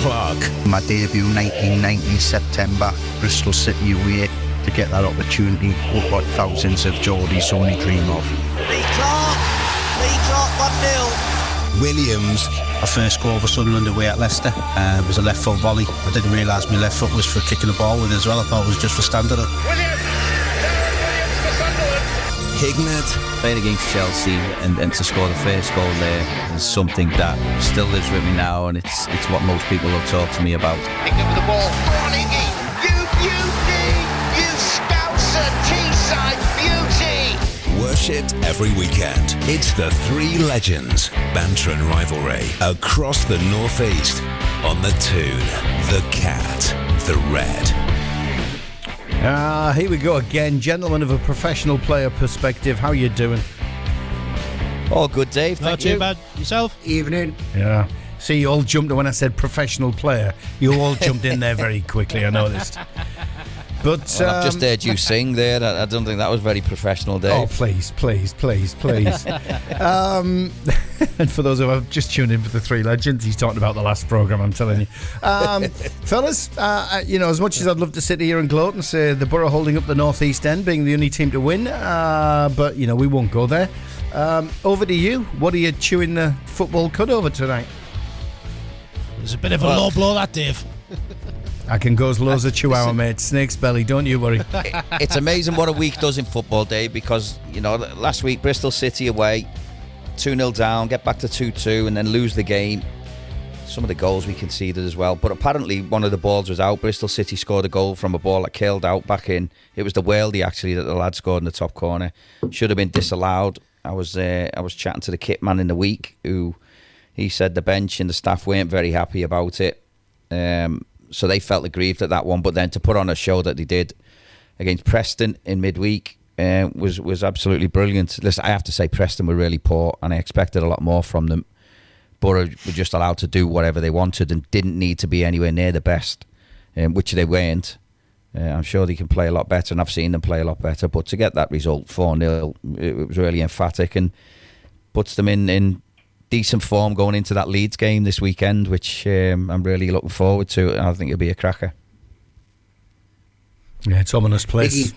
Clark. My debut 1990 September, Bristol City away, to get that opportunity, what thousands of Geordies only dream of. Lee Clark 1-0. Williams. My first goal for Sunderland away at Leicester was a left foot volley. I didn't realise my left foot was for kicking the ball with as well. I thought it was just for standing it. Hignett. Playing against Chelsea and to score the first goal there is something that still lives with me now, and it's what most people will talk to me about. Hignett with the ball. Go on, Higgy. You beauty. You Scouser Teesside beauty. Worshipped every weekend. It's the three legends. Banter and rivalry across the northeast. On the Toon, the Cat, the Red. Here we go again. Gentlemen of a professional player perspective, how you doing? Oh, good, Dave. Not too bad. Yourself? Evening. Yeah. See, you all jumped when I said professional player. You all jumped in there very quickly, I noticed. But I've just heard you sing there. I don't think that was very professional, Dave. Oh, please. And for those who have just tuned in for the three legends, he's talking about the last programme, I'm telling you. Fellas, as much as I'd love to sit here and gloat and say the Borough holding up the North East End, being the only team to win, but, we won't go there. Over to you. What are you chewing the football cud over tonight? There's a bit of a low blow, that, Dave. I can go as low as a chihuahua, mate. Snake's belly, don't you worry. It's amazing what a week does in football, Dave, because, last week, Bristol City away, 2-0 down, get back to 2-2 and then lose the game. Some of the goals we conceded as well. But apparently one of the balls was out. Bristol City scored a goal from a ball that curled out back in. It was the worldie, actually, that the lad scored in the top corner. Should have been disallowed. I was chatting to the kit man in the week, who he said the bench and the staff weren't very happy about it. So they felt aggrieved at that one. But then to put on a show that they did against Preston in midweek was absolutely brilliant. Listen, I have to say Preston were really poor, and I expected a lot more from them. Borough were just allowed to do whatever they wanted and didn't need to be anywhere near the best, which they weren't. I'm sure they can play a lot better, and I've seen them play a lot better. But to get that result, 4-0, it was really emphatic and puts them in decent form going into that Leeds game this weekend, which I'm really looking forward to. I think it'll be a cracker. Yeah, it's ominous place.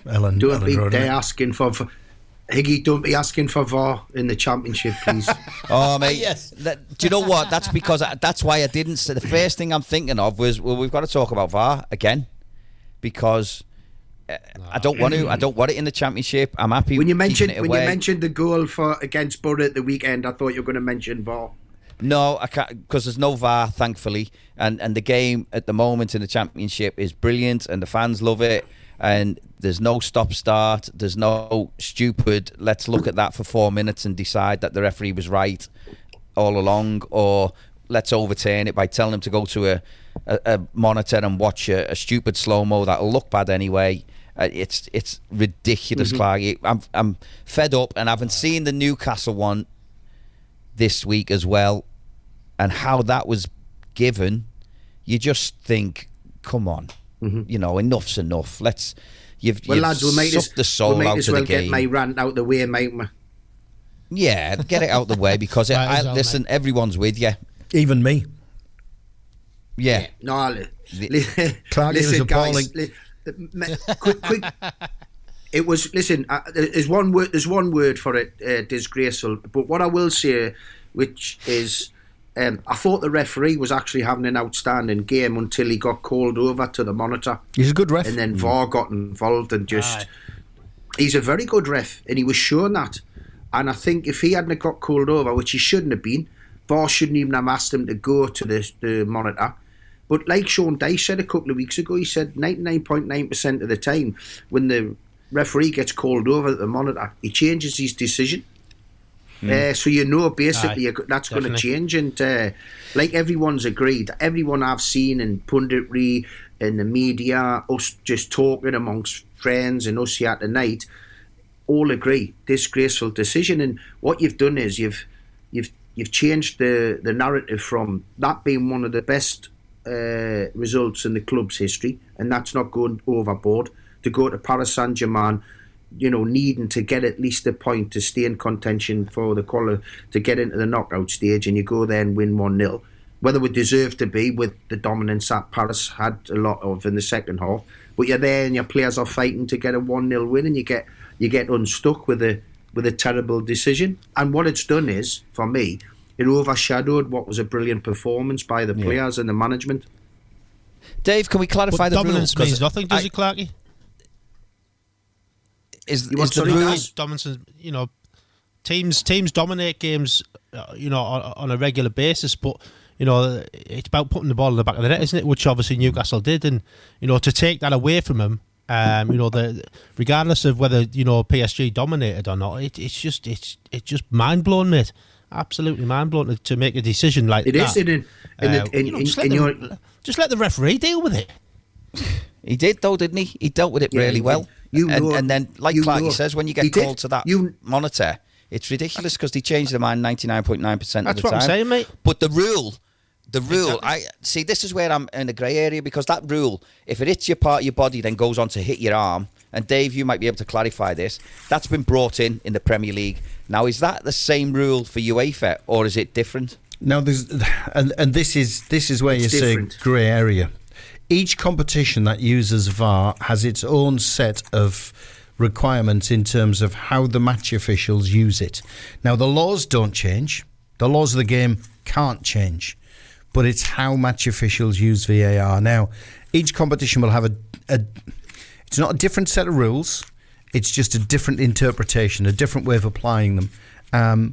Higgy, don't be asking for VAR in the Championship, please. Oh, mate. Yes. Do you know what? That's because that's why I didn't say. The first thing I'm thinking of was, we've got to talk about VAR again, because I don't want to. I don't want it in the Championship. I'm happy when you mentioned the goal against Borough at the weekend, I thought you were going to mention VAR. No, I can't, because there's no VAR, thankfully, and the game at the moment in the Championship is brilliant, and the fans love it. And there's no stop-start. There's no stupid, let's look at that for 4 minutes and decide that the referee was right all along, or let's overturn it by telling them to go to a monitor and watch a stupid slow-mo that'll look bad anyway. It's ridiculous, Clarky. I'm fed up, and having seen the Newcastle one this week as well, and how that was given, you just think, come on. Enough's enough. You've lads, sucked the soul out of the game. Get my rant out the way, mate. Yeah, get it out the way, because listen, everyone's with you. Even me. Yeah. No, Clarky was appalling. Quick. It was. Listen, there's one word for it, disgraceful. But what I will say, which is, I thought the referee was actually having an outstanding game until he got called over to the monitor. He's a good ref. And then VAR got involved and he's a very good ref, and he was showing that. And I think if he hadn't got called over, which he shouldn't have been, VAR shouldn't even have asked him to go to the monitor. But like Sean Dyche said a couple of weeks ago, he said 99.9% of the time when the referee gets called over at the monitor, he changes his decision. So basically that's going to change, and like everyone's agreed, everyone I've seen in punditry, in the media, us just talking amongst friends and us here tonight, all agree, disgraceful decision. And what you've done is you've changed the narrative from that being one of the best results in the club's history, and that's not going overboard, to go to Paris Saint-Germain, needing to get at least a point to stay in contention for the to get into the knockout stage, and you go there and win 1-0. Whether we deserve to be with the dominance that Palace had a lot of in the second half, but you're there and your players are fighting to get a 1-0 win, and you get unstuck with a terrible decision. And what it's done is, for me, it overshadowed what was a brilliant performance by the players and the management. Dave, can we clarify the dominance rule? Means nothing, does it, Clarky? Is the rule dominance? Teams dominate games, on a regular basis, but it's about putting the ball in the back of the net, isn't it? Which obviously Newcastle did, and to take that away from them, regardless of whether PSG dominated or not, it's just mind blowing, mate. Absolutely mind blowing to make a decision like that. Just let the referee deal with it. He did, though, didn't he? He dealt with it really well. And then, like Clarky says, when you get called to that monitor, it's ridiculous because they change their mind 99.9% of the time. That's what I'm saying, mate. But the rule, Exactly. I see. This is where I'm in a grey area, because that rule, if it hits your part of your body, then goes on to hit your arm. And Dave, you might be able to clarify this. That's been brought in the Premier League. Now, is that the same rule for UEFA, or is it different? No, this is where you say grey area. Each competition that uses VAR has its own set of requirements in terms of how the match officials use it. Now, the laws don't change. The laws of the game can't change. But it's how match officials use VAR. Now, each competition will have it's not a different set of rules. It's just a different interpretation, a different way of applying them.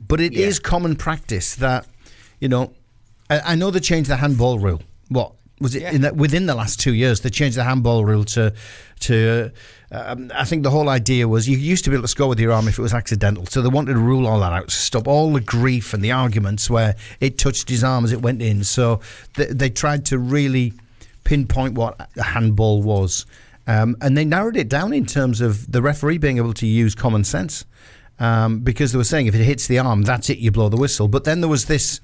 But it is common practice that, I know they changed the handball rule. What was it within the last 2 years? They changed the handball rule to I think the whole idea was you used to be able to score with your arm if it was accidental. So they wanted to rule all that out, to stop all the grief and the arguments where it touched his arm as it went in. So they tried to really pinpoint what a handball was. And they narrowed it down in terms of the referee being able to use common sense, because they were saying if it hits the arm, that's it, you blow the whistle. But then there was this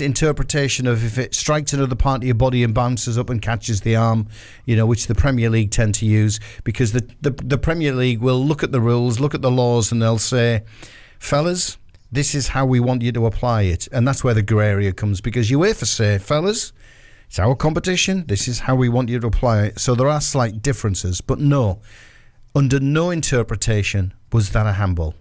interpretation of if it strikes another part of your body and bounces up and catches the arm, which the Premier League tend to use, because the Premier League will look at the rules, look at the laws, and they'll say, fellas, this is how we want you to apply it. And that's where the grey area comes, because UEFA say, fellas, it's our competition, this is how we want you to apply it. So there are slight differences, but no, under no interpretation was that a handball.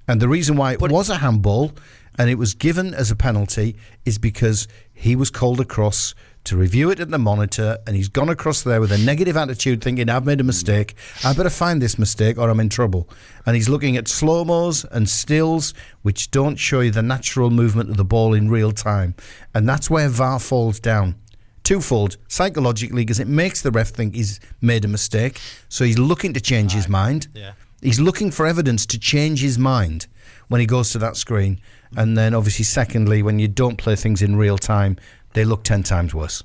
And the reason why it was a handball and it was given as a penalty is because he was called across to review it at the monitor, and he's gone across there with a negative attitude thinking, I've made a mistake, I better find this mistake or I'm in trouble. And he's looking at slow-mos and stills which don't show you the natural movement of the ball in real time. And that's where VAR falls down. Twofold, psychologically, because it makes the ref think he's made a mistake, so he's looking to change his mind. Yeah. He's looking for evidence to change his mind when he goes to that screen. And then obviously secondly, when you don't play things in real time, they look 10 times worse.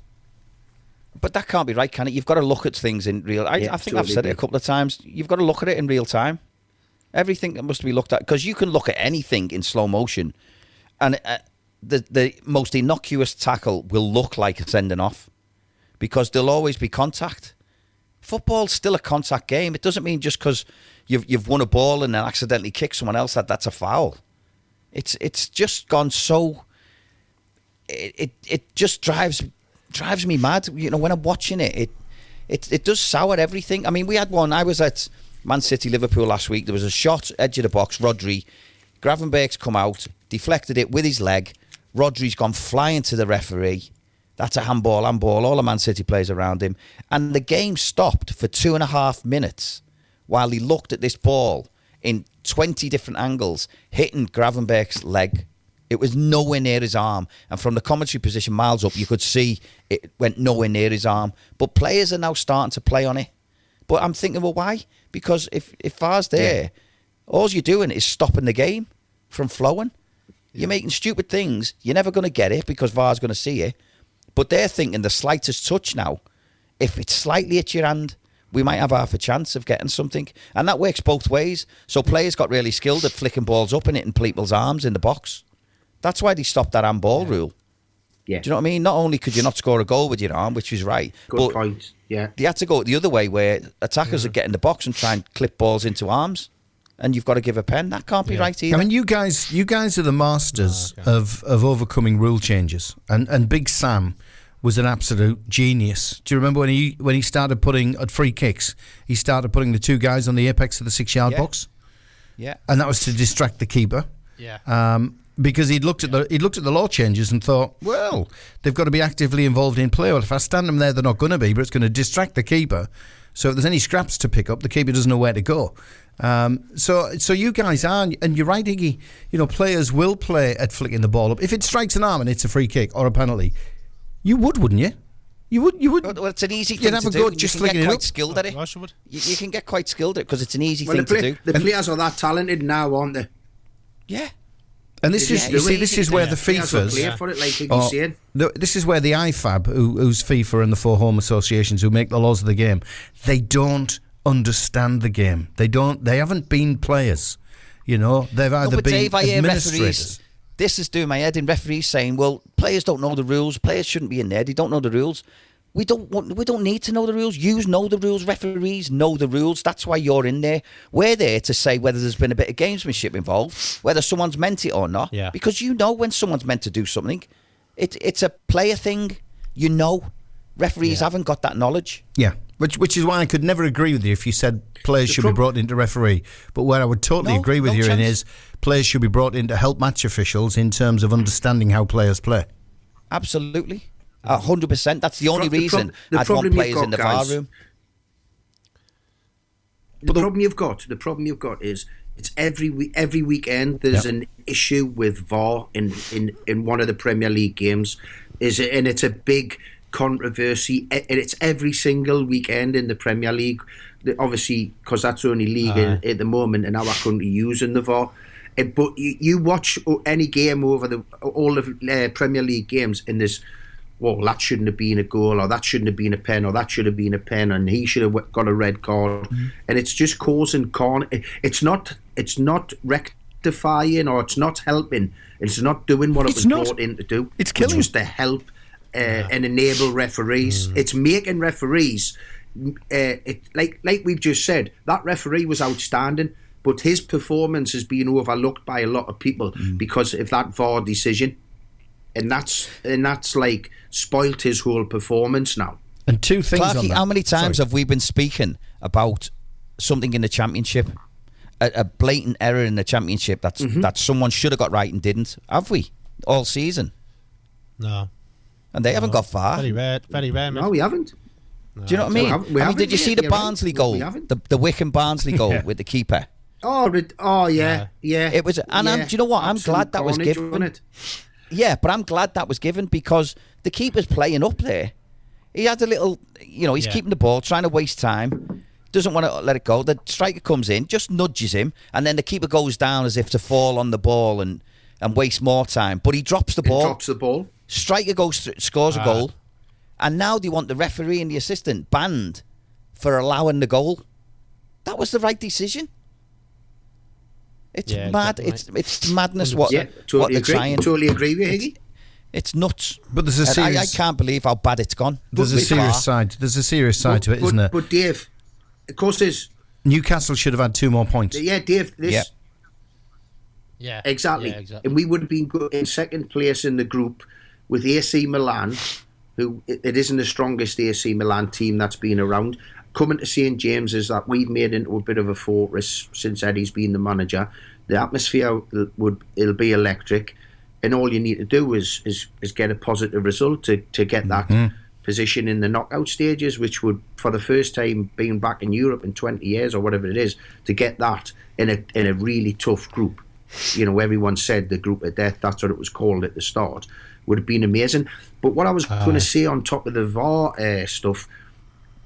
But that can't be right, can it? You've got to look at things in real. I think totally I've said it a couple of times. You've got to look at it in real time. Everything must be looked at, because you can look at anything in slow motion, and the most innocuous tackle will look like a sending off, because there'll always be contact. Football's still a contact game. It doesn't mean just because you've won a ball and then accidentally kicked someone else that's a foul. It's just gone so. It just drives me mad. When I'm watching it, it does sour everything. I mean, we had one. I was at Man City Liverpool last week. There was a shot edge of the box. Rodri, Gravenberch's come out, deflected it with his leg. Rodri's gone flying to the referee. That's a handball. All the Man City players around him. And the game stopped for 2.5 minutes while he looked at this ball in 20 different angles, hitting Gravenberch's leg. It was nowhere near his arm. And from the commentary position miles up, you could see it went nowhere near his arm. But players are now starting to play on it. But I'm thinking, well, why? Because if VAR's there, all you're doing is stopping the game from flowing. You're making stupid things. You're never going to get it because VAR's going to see it. But they're thinking the slightest touch now, if it's slightly at your hand, we might have half a chance of getting something. And that works both ways. So players got really skilled at flicking balls up and hitting people's arms in the box. That's why they stopped that handball rule. Yeah. Do you know what I mean? Not only could you not score a goal with your arm, which was right. Good point, yeah. They had to go the other way where attackers are getting the box and try and clip balls into arms. and you've got to give a pen. That can't be right either. I mean, you guys are the masters of overcoming rule changes, and Big Sam was an absolute genius. Do you remember when he started putting at free kicks? He started putting the 2 guys on the apex of the 6-yard box. Yeah, and that was to distract the keeper. Yeah. Because he'd looked at the law changes and thought, well, they've got to be actively involved in play. Well, if I stand them there, they're not going to be, but it's going to distract the keeper. So if there's any scraps to pick up, the keeper doesn't know where to go. So you guys are, and you're right, Higgy. Players will play at flicking the ball up. If it strikes an arm and it's a free kick or a penalty, you wouldn't you? You would. Well, it's an easy thing You'd have to a do. go just you can flicking get it quite up. skilled at it. Of course you would. You can get quite skilled at it because it's an easy thing to do. The players are that talented now, aren't they? Yeah. And this is where the FIFA's play for it, like Higgy's saying. This is where the IFAB, who's FIFA and the 4 home associations who make the laws of the game, they don't understand the game. They haven't been players. They've either been Dave, I hear administrators. referees. This is doing my head in. Referees saying, "Well, players don't know the rules. Players shouldn't be in there. They don't know the rules." We don't need to know the rules. You know the rules. Referees know the rules. That's why you're in there. We're there to say whether there's been a bit of gamesmanship involved, whether someone's meant it or not. Yeah. Because when someone's meant to do something. It's a player thing. Referees haven't got that knowledge. Yeah, which is why I could never agree with you if you said players should be brought in to referee. But where I would totally agree with you in is players should be brought in to help match officials in terms of understanding how players play. Absolutely. 100%. That's the only reason I'd want players in the VAR room. The problem you've got is it's every weekend there's an issue with VAR in one of the Premier League games, and it's a big controversy. It's every single weekend in the Premier League, obviously because that's the only league at the moment in our country using the VAR. But you watch any game over all the Premier League games, and there's, well, that shouldn't have been a goal, or that shouldn't have been a pen, or that should have been a pen, and he should have got a red card. And it's just causing it's not rectifying, or it's not helping. It's not doing what it was brought in to do. It's killing. It's just to help and enable referees. It's making referees. Like we've just said, that referee was outstanding, but his performance has been overlooked by a lot of people because of that VAR decision. And that's like spoilt his whole performance now. And 2 things Clarky, on that. how many times have we been speaking about something in the Championship, a blatant error in the Championship that someone should have got right and didn't? Have we all season? No. And they haven't got far. Very rare, mate. No, we haven't. Do you know what I mean? Did you see the Barnsley goal? The Wickham Barnsley goal with the keeper? Oh yeah. It was, and do you know what? I'm glad that was given. Yeah, but I'm glad that was given because the keeper's playing up there. He had a little, he's keeping the ball, trying to waste time, doesn't want to let it go. The striker comes in, just nudges him, and then the keeper goes down as if to fall on the ball and waste more time. But he drops the ball. Striker scores a goal, and now they want the referee and the assistant banned for allowing the goal. That was the right decision. It's mad. It's madness. What they're trying. Totally agree with Higgy. It's nuts. But there's a serious. I can't believe how bad it's gone. There's a serious side. There's a serious side to it, isn't there? But Dave, of course, there's Newcastle should have had 2 more points. Yeah, Dave. Yeah, exactly. Yeah, exactly. And we would have been in second place in the group with AC Milan, who it isn't the strongest AC Milan team that's been around. Coming to St James's, that we've made into a bit of a fortress since Eddie's been the manager. The atmosphere it'll be electric, and all you need to do is get a positive result to get that position in the knockout stages, which would, for the first time being back in Europe in 20 years or whatever it is, to get that in a really tough group. Everyone said the group of death, that's what it was called at the start, would have been amazing. But what I was going to say on top of the VAR stuff,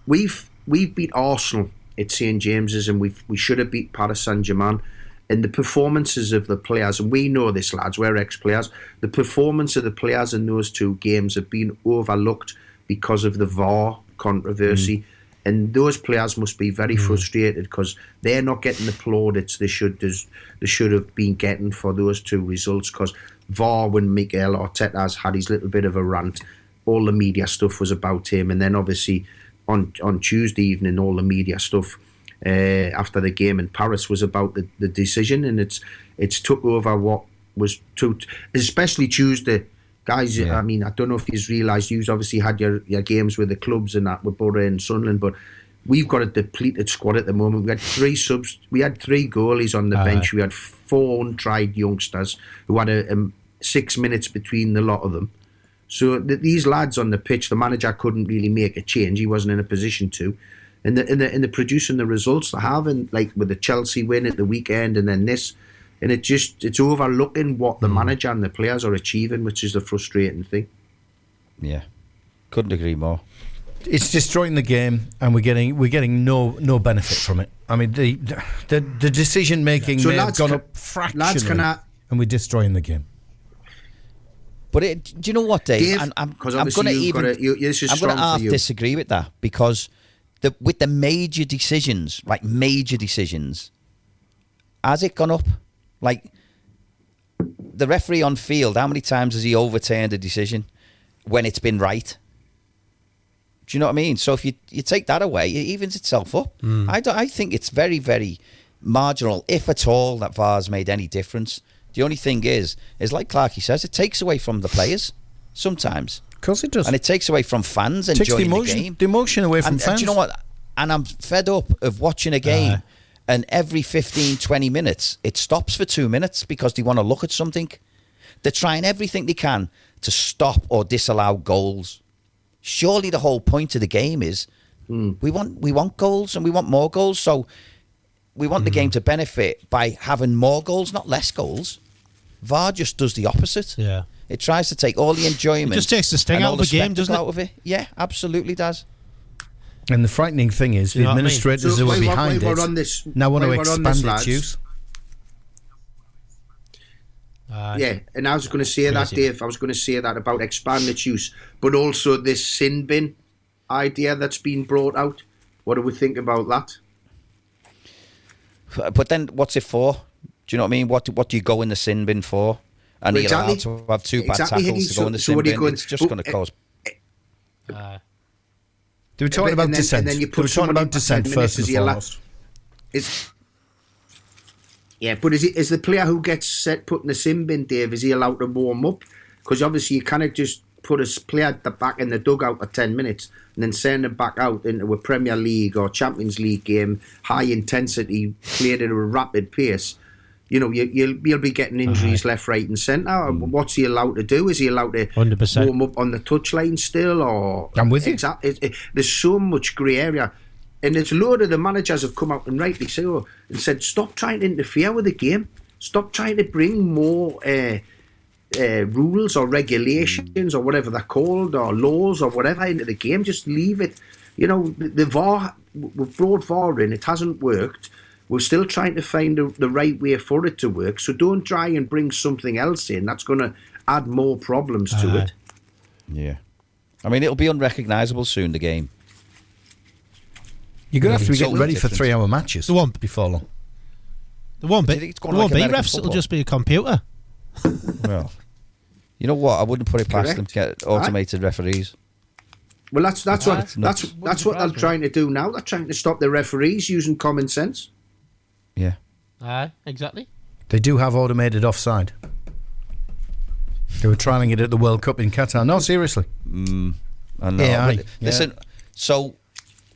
we've beat Arsenal at St James's, and we should have beat Paris Saint-Germain. And the performances of the players, and we know this, lads, we're ex-players, the performance of the players in those 2 games have been overlooked because of the VAR controversy. And those players must be very frustrated because they're not getting the plaudits they should have been getting for those 2 results. Because VAR, when Mikel Arteta's had his little bit of a rant, all the media stuff was about him. And then obviously on Tuesday evening, all the media stuff after the game in Paris was about the decision, and it's took over what was too, especially Tuesday. Guys, I mean, I don't know if you've realised, you've obviously had your games with the clubs and that with Borough and Sunderland, but we've got a depleted squad at the moment. We had 3 subs, we had 3 goalies on the bench, we had 4 untried youngsters who had 6 minutes between the lot of them. So these lads on the pitch, the manager couldn't really make a change. He wasn't in a position to. And the producing the results they have, and like with the Chelsea win at the weekend and then this, and it's overlooking what the manager and the players are achieving, which is the frustrating thing. Yeah, couldn't agree more. It's destroying the game, and we're getting no benefit from it. I mean, the decision making may have gone up fractionally, and we're destroying the game. But do you know what, Dave? I'm going to half disagree with that, because with the major decisions, like major decisions, has it gone up? Like the referee on field, how many times has he overturned a decision when it's been right? Do you know what I mean? So if you take that away, it evens itself up. I think it's very, very marginal, if at all, that VAR's made any difference. The only thing is like Clarky says, it takes away from the players sometimes. Of course it does. And it takes away from fans enjoying the game. The emotion away from fans. And do you know what? And I'm fed up of watching a game and every 15, 20 minutes, it stops for 2 minutes because they want to look at something. They're trying everything they can to stop or disallow goals. Surely the whole point of the game is we want goals, and we want more goals. So we want the game to benefit by having more goals, not less goals. VAR just does the opposite. Yeah. It tries to take all the enjoyment. It just takes the sting out of the game, doesn't it? Out of it. Yeah, absolutely does. And the frightening thing is, the administrators who are behind it now want to expand its use. Yeah, and I was going to say that, Dave. I was going to say that about expand its use, but also this sin bin idea that's been brought out. What do we think about that? But then, what's it for? Do you know what I mean? What do you go in the sin bin for? And you're allowed to have 2 bad tackles to go in the sin bin. It's just going to cause. They were talking about dissent. They were talking about dissent first and foremost. Yeah, but is the player who gets put in the sin bin, Dave, is he allowed to warm up? Because obviously you cannot just put a player back in the dugout for 10 minutes and then send them back out into a Premier League or Champions League game, high intensity, played at a rapid pace. You know, you'll be getting injuries left, right and centre. What's he allowed to do? Is he allowed to 100%. Warm up on the touchline still? Or I'm with you. There's so much grey area. And there's a load of the managers have come out and rightly so and said, stop trying to interfere with the game. Stop trying to bring more rules or regulations or whatever they're called, or laws or whatever into the game. Just leave it. You know, the VAR, we've brought VAR in, it hasn't worked. We're still trying to find the right way for it to work. So don't try and bring something else in that's going to add more problems to it. Yeah. I mean, it'll be unrecognisable soon, the game. You're going to have to be getting ready for 3-hour matches. There won't before long. There won't be refs. It'll just be a computer. Well, you know what? I wouldn't put it past them to get automated referees. Well, that's what they're trying to do now. They're trying to stop the referees using common sense. Yeah. Exactly. They do have automated offside. They were trialling it at the World Cup in Qatar. No, seriously. I know. Listen, so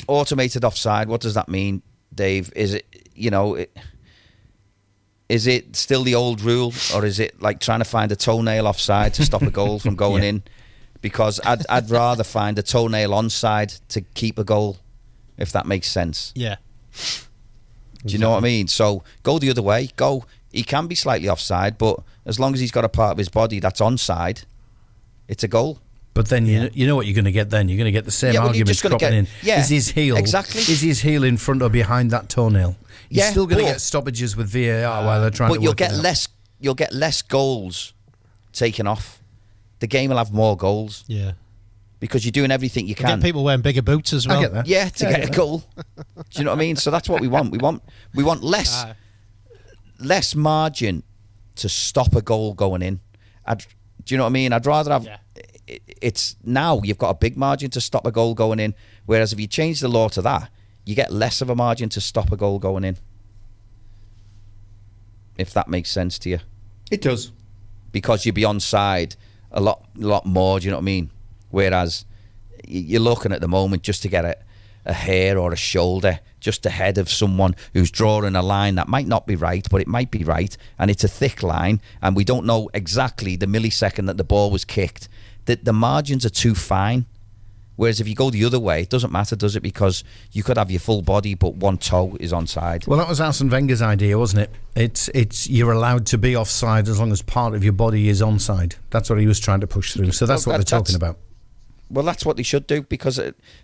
automated offside, what does that mean, Dave? Is it, is it still the old rule, or is it like trying to find a toenail offside to stop a goal from going in? Because I'd rather find a toenail onside to keep a goal, if that makes sense. Yeah. Do you know what I mean? So go the other way. He can be slightly offside, but as long as he's got a part of his body that's onside, it's a goal. But then you know what you're going to get then? You're going to get the same argument cropping in. Yeah, is his heel Is his heel in front or behind that toenail? You're still going to get stoppages with VAR while they're trying to work it out. You'll get less goals taken off. The game will have more goals. Yeah. Because you're doing everything you can. Get people wearing bigger boots as well. I get that. Yeah, to get a goal. Do you know what I mean? So that's what we want. We want less margin to stop a goal going in. Do you know what I mean? I'd rather have. Yeah. It's now you've got a big margin to stop a goal going in. Whereas if you change the law to that, you get less of a margin to stop a goal going in. If that makes sense to you. It does. Because you'd be onside a lot more, do you know what I mean? Whereas you're looking at the moment just to get a hair or a shoulder just ahead of someone who's drawing a line that might not be right, but it might be right, and it's a thick line, and we don't know exactly the millisecond that the ball was kicked. The margins are too fine. Whereas if you go the other way, it doesn't matter, does it? Because you could have your full body, but one toe is onside. Well, that was Arsene Wenger's idea, wasn't it? It's you're allowed to be offside as long as part of your body is onside. That's what he was trying to push through. So that's what they're talking about. Well, that's what they should do, because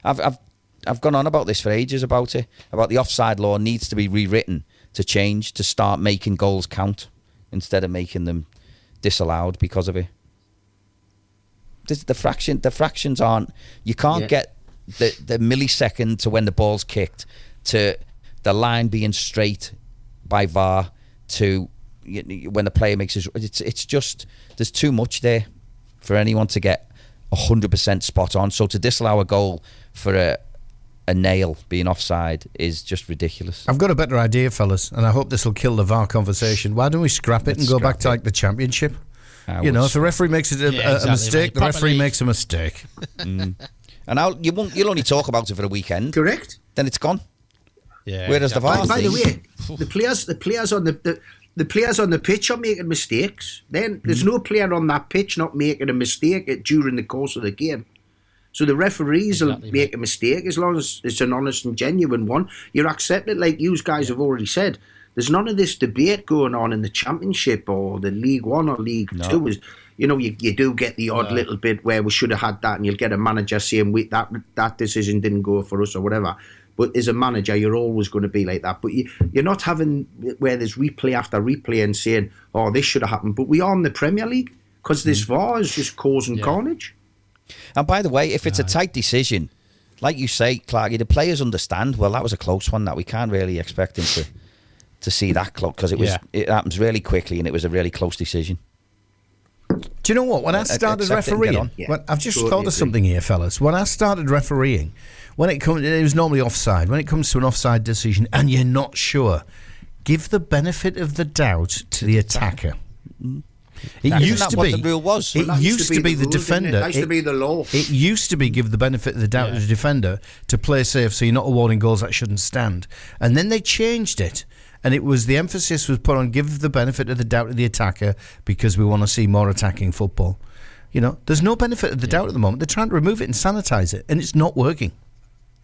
I've gone on about this for ages about the offside law needs to be rewritten to change, to start making goals count instead of making them disallowed because of it. The fractions aren't. You can't get the millisecond to when the ball's kicked to the line being straight by VAR to when the player makes his. It's just there's too much there for anyone to get 100% spot on. So to disallow a goal for a nail being offside is just ridiculous. I've got a better idea, fellas, and I hope this will kill the VAR conversation. Why don't we scrap it and go back to like the Championship? If the referee makes a mistake, the referee makes a mistake. And you'll only talk about it for a weekend. Correct. Then it's gone. Yeah. Whereas the VAR. By the way, the players on the pitch are making mistakes. Then there's no player on that pitch not making a mistake during the course of the game. So the referees will make a mistake as long as it's an honest and genuine one. You're accepted, like you guys have already said. There's none of this debate going on in the Championship or the League One or League Two. You do get the odd little bit where we should have had that, and you'll get a manager saying that decision didn't go for us or whatever. But as a manager, you're always going to be like that. But you're not having where there's replay after replay and saying, oh, this should have happened. But we are in the Premier League because this VAR is just causing carnage. And by the way, if it's a tight decision, like you say, Clarky, the players understand, well, that was a close one, that we can't really expect him to see that close, because it happens really quickly and it was a really close decision. Do you know what? When I started refereeing, I've just thought of something here, fellas. When I started refereeing, it was normally offside. When it comes to an offside decision and you're not sure, give the benefit of the doubt to the attacker. It used to be what the rule was. It used to be the defender. It used to be the law. It used to be give the benefit of the doubt to the defender to play safe, so you're not awarding goals that shouldn't stand. And then they changed it. And the emphasis was put on give the benefit of the doubt to the attacker because we want to see more attacking football. There's no benefit of the doubt at the moment. They're trying to remove it and sanitise it, and it's not working.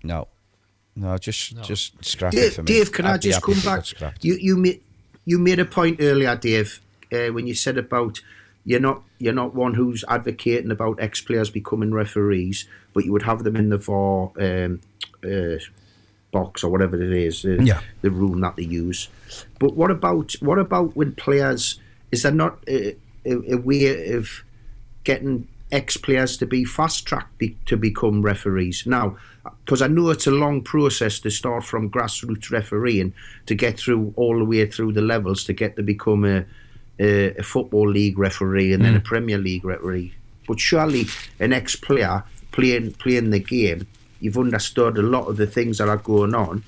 No, just scrap it for me. Dave, can I just come back? You made a point earlier, Dave, when you said about you're not one who's advocating about ex-players becoming referees, but you would have them in the VAR box or whatever it is, the room that they use. But what about when players? Is there not a way of getting ex-players to be fast-tracked to become referees now? Because I know it's a long process to start from grassroots refereeing to get through all the way through the levels to get to become a football league referee and then a Premier League referee. But surely an ex-player playing the game, you've understood a lot of the things that are going on.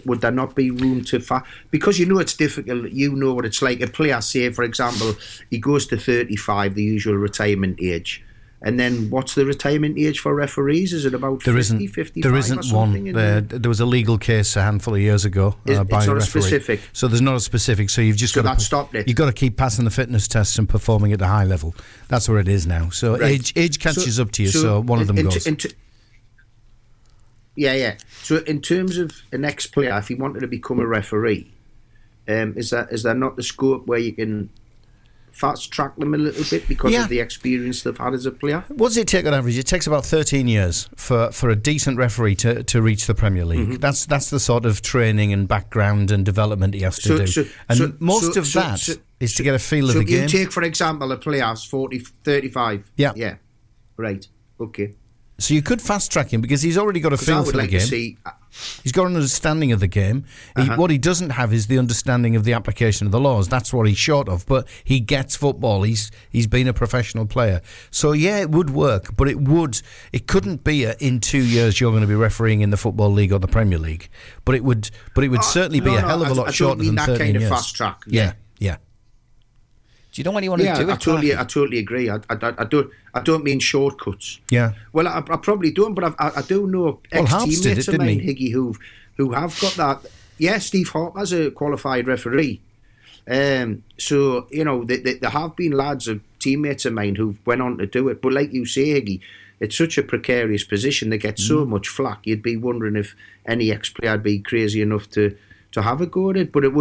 Would there not be room to because it's difficult, what it's like. A player, say for example, he goes to 35, the usual retirement age, and then what's the retirement age for referees? Is it about 50, 55 there isn't one. There was a legal case a handful of years ago by it's a not referee. Specific. So there's not a specific. So you've just got to stopped it. You've got to keep passing the fitness tests and performing at a high level. That's where it is now. So age catches up to you. So one of them goes. Yeah. So in terms of an ex-player, if he wanted to become a referee, is there not the scope where you can fast track them a little bit because of the experience they've had as a player? What does it take on average? It takes about 13 years for a decent referee to reach the Premier League. That's the sort of training and background and development he has to do. Most of that is to get a feel of the game. So you take, for example, a player who's 35. Yeah. Right. Okay. So you could fast track him because he's already got a feel for the game. He's got an understanding of the game. What he doesn't have is the understanding of the application of the laws. That's what he's short of. But he gets football. He's been a professional player. So yeah, it would work. But it couldn't be in 2 years you're going to be refereeing in the Football League or the Premier League. But it would certainly be a hell of a lot shorter than 13 years. I don't mean that kind of fast track. Yeah. Do you know anyone who do it? I totally agree. I don't mean shortcuts. Yeah. Well, I probably don't, but I do know ex-teammates of mine, Higgy, who have got that. Yeah, Steve Harper's a qualified referee. So, there have been lads of teammates of mine who went on to do it. But like you say, Higgy, it's such a precarious position. They get so much flack. You'd be wondering if any ex-player would be crazy enough to have a go at it. But it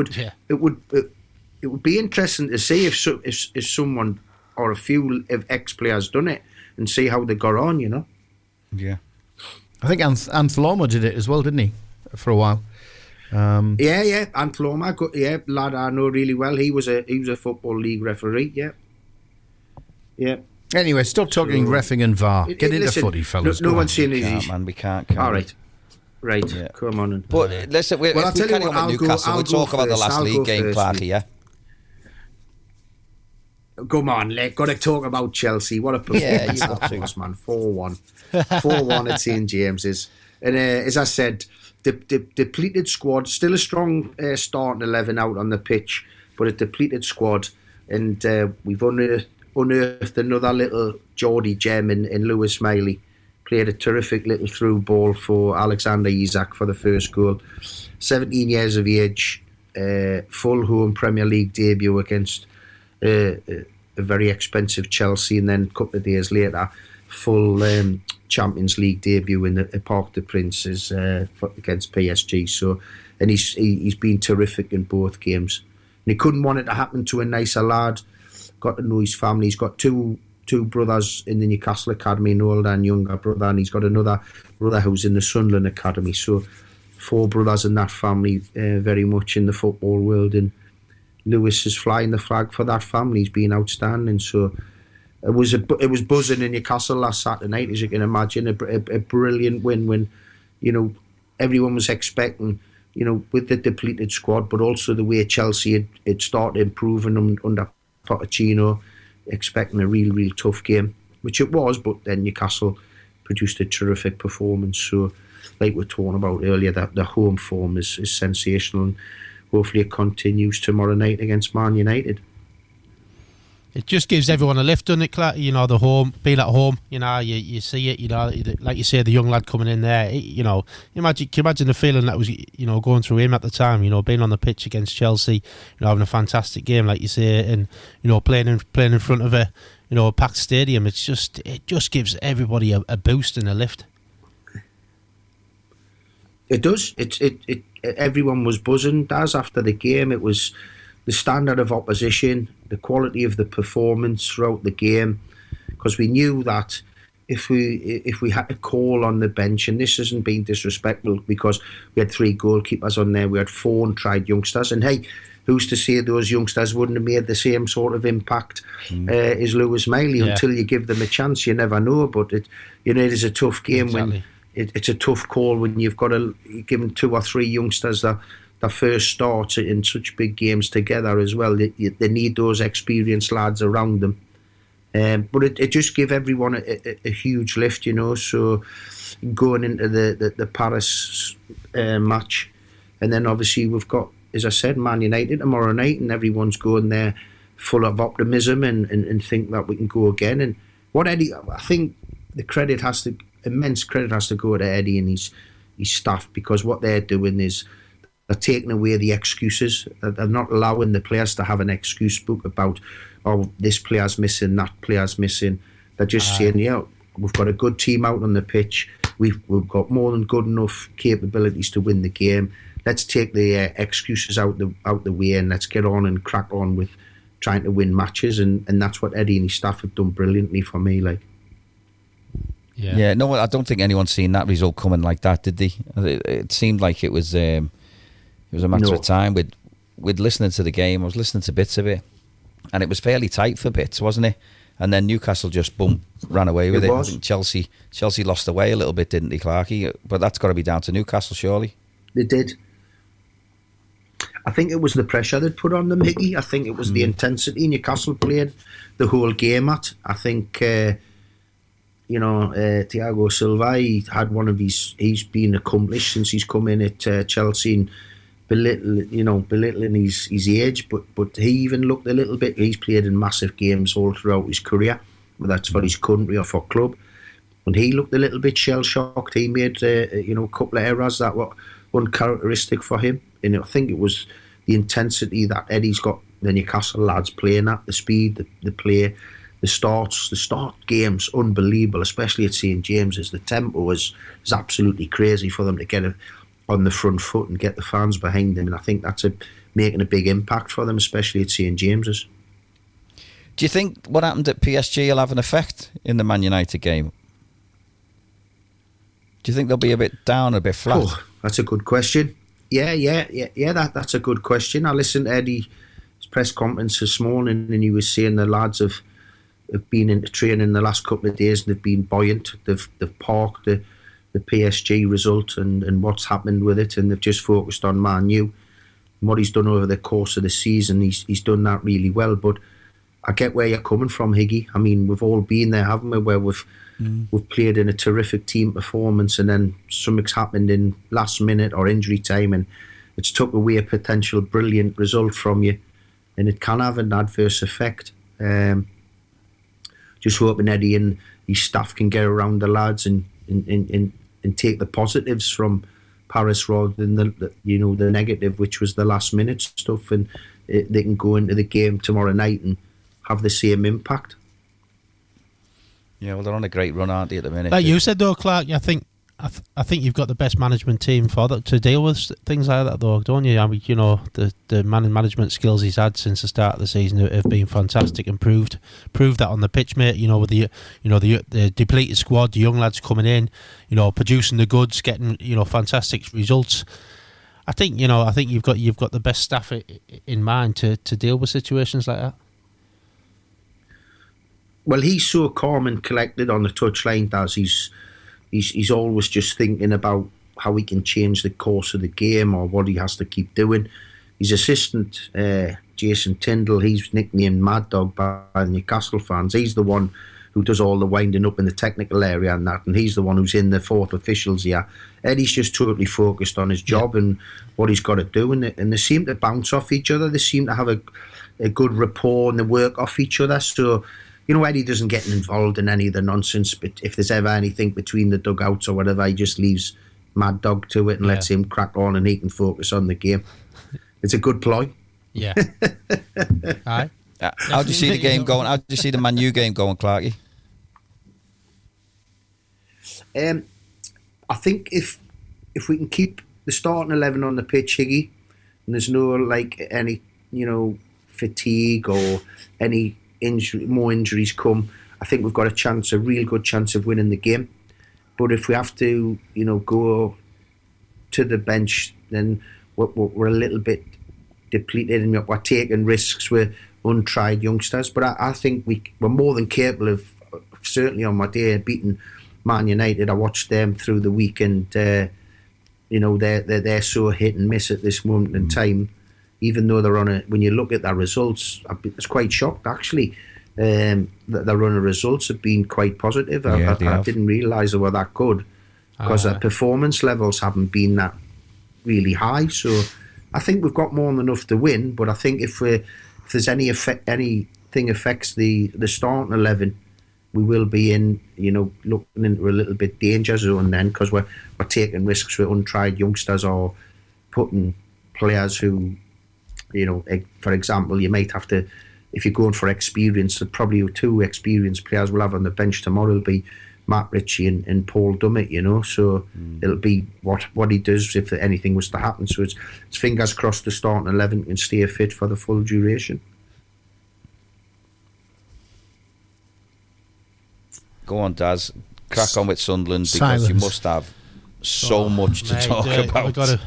would be interesting to see if someone or a few of ex-players done it and see how they got on, Yeah. I think Antheloma did it as well, didn't he, for a while? Yeah. Antheloma, lad I know really well. He was a Football League referee, yeah. Anyway, stop talking reffing and VAR. Get into footy, fellas. No one's saying these. Man, we can't. All right. Yeah. Come on. But listen, if we carry on with Newcastle, we'll talk about the last league game, Clarky, yeah? Come on, got to talk about Chelsea. What a performance that was, man. 4-1. 4-1 at St James's. And as I said, the depleted squad, still a strong starting 11 out on the pitch, but a depleted squad. And we've unearthed another little Geordie gem in Lewis Miley. Played a terrific little through ball for Alexander Isak for the first goal. 17 years of age, full home Premier League debut against a very expensive Chelsea, and then a couple of days later, full Champions League debut in the Parc des Princes against PSG. So, and he's been terrific in both games. And he couldn't want it to happen to a nicer lad. Got to know his family. He's got two brothers in the Newcastle Academy, an older and younger brother, and he's got another brother who's in the Sunderland Academy. So, 4 brothers in that family, very much in the football world, and Lewis is flying the flag for that family. He's been outstanding. So it was buzzing in Newcastle last Saturday night, as you can imagine. A brilliant win when, everyone was expecting, with the depleted squad, but also the way Chelsea had started improving under Pochettino, expecting a real tough game, which it was. But then Newcastle produced a terrific performance. So, like we were talking about earlier, that the home form is sensational. And hopefully it continues tomorrow night against Man United. It just gives everyone a lift, doesn't it, Clark? The home, being at home, you see it, like you say, the young lad coming in there, can you imagine the feeling that was, going through him at the time, being on the pitch against Chelsea, having a fantastic game, like you say, and, playing in front of a packed stadium. It just gives everybody a boost and a lift. It does. Everyone was buzzing, Daz, after the game. It was the standard of opposition, the quality of the performance throughout the game, because we knew that if we had to call on the bench, and this isn't being disrespectful because we had 3 goalkeepers on there, we had 4 untried youngsters, and hey, who's to say those youngsters wouldn't have made the same sort of impact as Lewis Miley? Until you give them a chance, you never know. But it is a tough game. Exactly. When it's a tough call when you've got to give them 2 or 3 youngsters that first start in such big games together as well. They need those experienced lads around them. But it just gave everyone a huge lift, So going into the Paris match, and then obviously we've got, as I said, Man United tomorrow night, and everyone's going there full of optimism and think that we can go again. And what Eddie, I think immense credit has to go to Eddie and his staff, because what they're doing is they're taking away the excuses. They're not allowing the players to have an excuse book about, this player's missing, that player's missing. They're just saying, we've got a good team out on the pitch. We've got more than good enough capabilities to win the game. Let's take the excuses out the way, and let's get on and crack on with trying to win matches. And that's what Eddie and his staff have done brilliantly for me. Yeah, no, I don't think anyone's seen that result coming like that, did they? It seemed like it was a matter of time. With listening to the game, I was listening to bits of it, and it was fairly tight for bits, wasn't it? and then Newcastle just ran away with it. I was. think Chelsea lost away a little bit, didn't they, Clarky? But that's got to be down to Newcastle, surely. They did. I think it was the pressure they'd put on them, Higgy. I think it was the intensity Newcastle played the whole game at. I think, Thiago Silva, he had one of he's been accomplished since he's come in at Chelsea, and belittling his age, but he even looked a little bit. He's played in massive games all throughout his career, whether that's for his country or for club, and he looked a little bit shell shocked. He made a couple of errors that were uncharacteristic for him, and I think it was the intensity that Eddie's got the Newcastle lads playing at, the speed, the play, the start games unbelievable, especially at St James's. The tempo is absolutely crazy for them to get it on the front foot and get the fans behind them, and I think that's making a big impact for them, especially at St James's. Do you think what happened at PSG will have an effect in the Man United game? Do you think they'll be a bit down, a bit flat? Oh, that's a good question. Yeah. That's a good question. I listened to Eddie's press conference this morning, and he was saying the lads have been into training the last couple of days and they've been buoyant. They've parked the PSG result and what's happened with it, and they've just focused on Man U. And what he's done over the course of the season, he's done that really well. But I get where you're coming from, Higgy. I mean, we've all been there, haven't we, where we've played in a terrific team performance and then something's happened in last minute or injury time and it's took away a potential brilliant result from you, and it can have an adverse effect. Just hoping Eddie and his staff can get around the lads and take the positives from Paris rather than the negative, which was the last minute stuff, and they can go into the game tomorrow night and have the same impact. Yeah, well, they're on a great run, aren't they, at the minute? Like you said, though, Clark, I think you've got the best management team for that to deal with things like that, though, don't you? I mean, the management skills he's had since the start of the season have been fantastic and proved that on the pitch, mate. With the depleted squad, the young lads coming in, producing the goods, getting fantastic results. I think you've got the best staff in mind to deal with situations like that. Well, he's so calm and collected on the touchline, Daz. He's always just thinking about how he can change the course of the game or what he has to keep doing. His assistant, Jason Tyndall, he's nicknamed Mad Dog by the Newcastle fans. He's the one who does all the winding up in the technical area and that, and he's the one who's in the fourth officials here. Eddie's just totally focused on his job and what he's got to do, and they seem to bounce off each other. They seem to have a good rapport and they work off each other. So, Eddie doesn't get involved in any of the nonsense, but if there's ever anything between the dugouts or whatever, he just leaves Mad Dog to it and lets him crack on and he can focus on the game. It's a good ploy. Yeah. Aye. How do you see the game going? How do you see the Man U game going, Clarky? I think if we can keep the starting 11 on the pitch, Higgy, and there's no any fatigue or any more injuries come, I think we've got a real good chance of winning the game. But if we have to go to the bench, then we're a little bit depleted and we're taking risks with untried youngsters. But I think we're more than capable of, certainly on my day, beating Man United. I watched them through the week, and they're so hit and miss at this moment in time. Even though they're when you look at their results, I was quite shocked actually that their run of results have been quite positive. I didn't realise they were that good because their performance levels haven't been that really high. So I think we've got more than enough to win. But I think if there's anything affects the starting 11, we will be in looking into a little bit danger zone then, because we're taking risks with untried youngsters or putting players who, for example, you might have to, if you're going for experience, probably two experienced players we'll have on the bench tomorrow will be Matt Ritchie and Paul Dummett, so it'll be what he does if anything was to happen. So it's fingers crossed the starting 11 can stay fit for the full duration. Go on, Daz. Crack on with Sunderland, because you must have so much to talk about.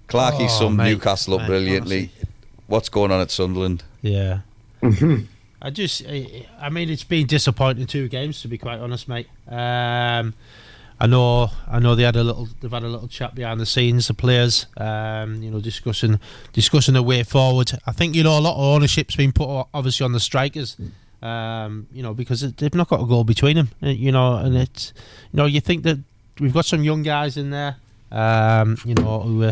Clarky summed Newcastle up brilliantly. Honestly. What's going on at Sunderland? Yeah. I mean, it's been disappointing 2 games, to be quite honest, mate. I know they've had a little chat behind the scenes, the players, discussing a way forward. I think, a lot of ownership's been put obviously on the strikers, because they've not got a goal between them, and it's, you think that we've got some young guys in there, who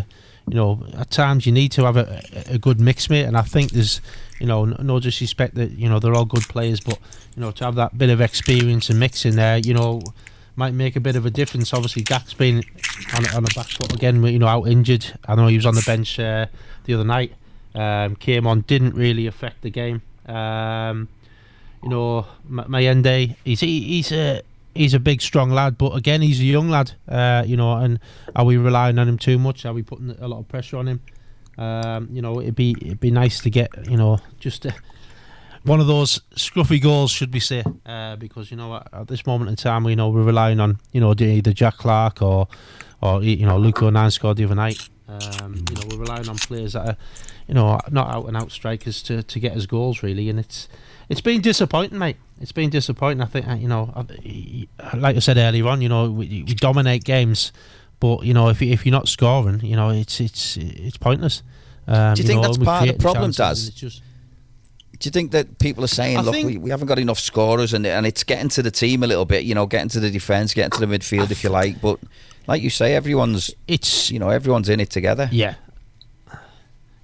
at times you need to have a good mix, mate, and I think there's, no disrespect that, they're all good players, but, to have that bit of experience and mix in there, might make a bit of a difference. Obviously, Gak's been on a back foot again, out injured. I know he was on the bench the other night. Came on, didn't really affect the game. Mayende, he's a big, strong lad, but again, he's a young lad. And are we relying on him too much? Are we putting a lot of pressure on him? It'd be nice to get just one of those scruffy goals, should we say? Because at this moment in time, we're relying on either Jack Clark or Luke O'Neill scored the other night. We're relying on players that are not out and out strikers to get us goals, really, and it's been disappointing, mate. It's been disappointing. I think like I said earlier on, we dominate games, but if you're not scoring, it's pointless. Do you think that's part of the problem, Daz? Do you think that people are saying, look, we haven't got enough scorers, and it's getting to the team a little bit, getting to the defence, getting to the midfield, if you like, but like you say, everyone's in it together. Yeah,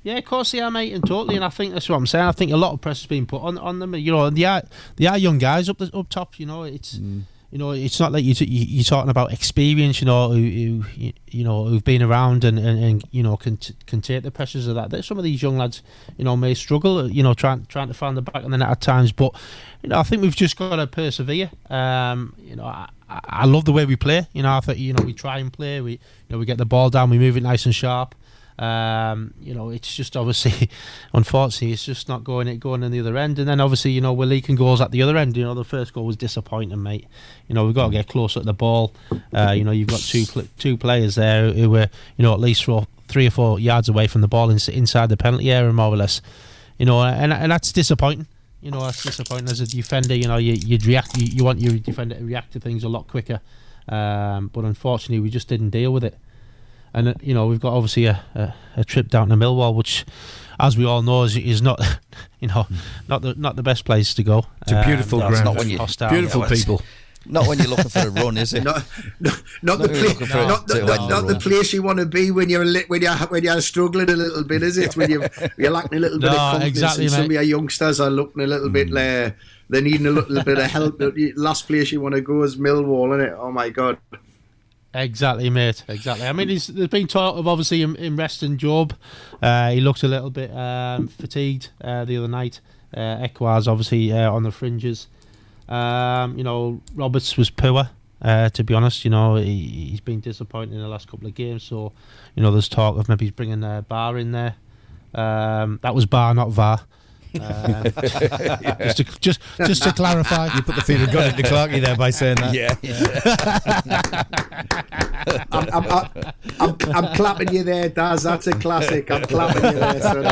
of course they are, mate, and totally. And I think that's what I'm saying. I think a lot of pressure has been put on them. And they are young guys up top. It's it's not like you're talking about experience. Who've been around and can take the pressures of that. Some of these young lads, may struggle. Trying to find the back of the net at times. But I think we've just got to persevere. I love the way we play. I think we try and play. We get the ball down. We move it nice and sharp. It's just obviously, unfortunately, it's just not going in the other end. And then obviously, we're leaking goals at the other end. The first goal was disappointing, mate. We've got to get closer to the ball. You've got two players there who were, at least 3 or 4 yards away from the ball inside the penalty area, more or less. And that's disappointing. That's disappointing as a defender. You'd react. You want your defender to react to things a lot quicker. But unfortunately, we just didn't deal with it. And we've got obviously a trip down to Millwall, which, as we all know, is not not the best place to go. It's a beautiful ground. Not when beautiful people. Not when you're looking for a run, is it? Not the place you want to be when you're struggling a little bit, is it? When you're lacking a little bit of confidence. Exactly, and some of your youngsters are looking a little bit they're needing a little bit of help. The last place you want to go is Millwall, isn't it? Oh my God. Exactly, mate. Exactly. I mean, there's been talk of obviously him resting Job. He looked a little bit fatigued the other night. Ekwaz obviously on the fringes. Roberts was poor. To be honest, he's been disappointing in the last couple of games. So, there's talk of maybe bringing Bar in there. That was Bar, not VAR. Just to clarify, you put the feeling got into Clarky there by saying that. Yeah. I'm clapping you there, Daz. That's a classic. I'm clapping you there, son.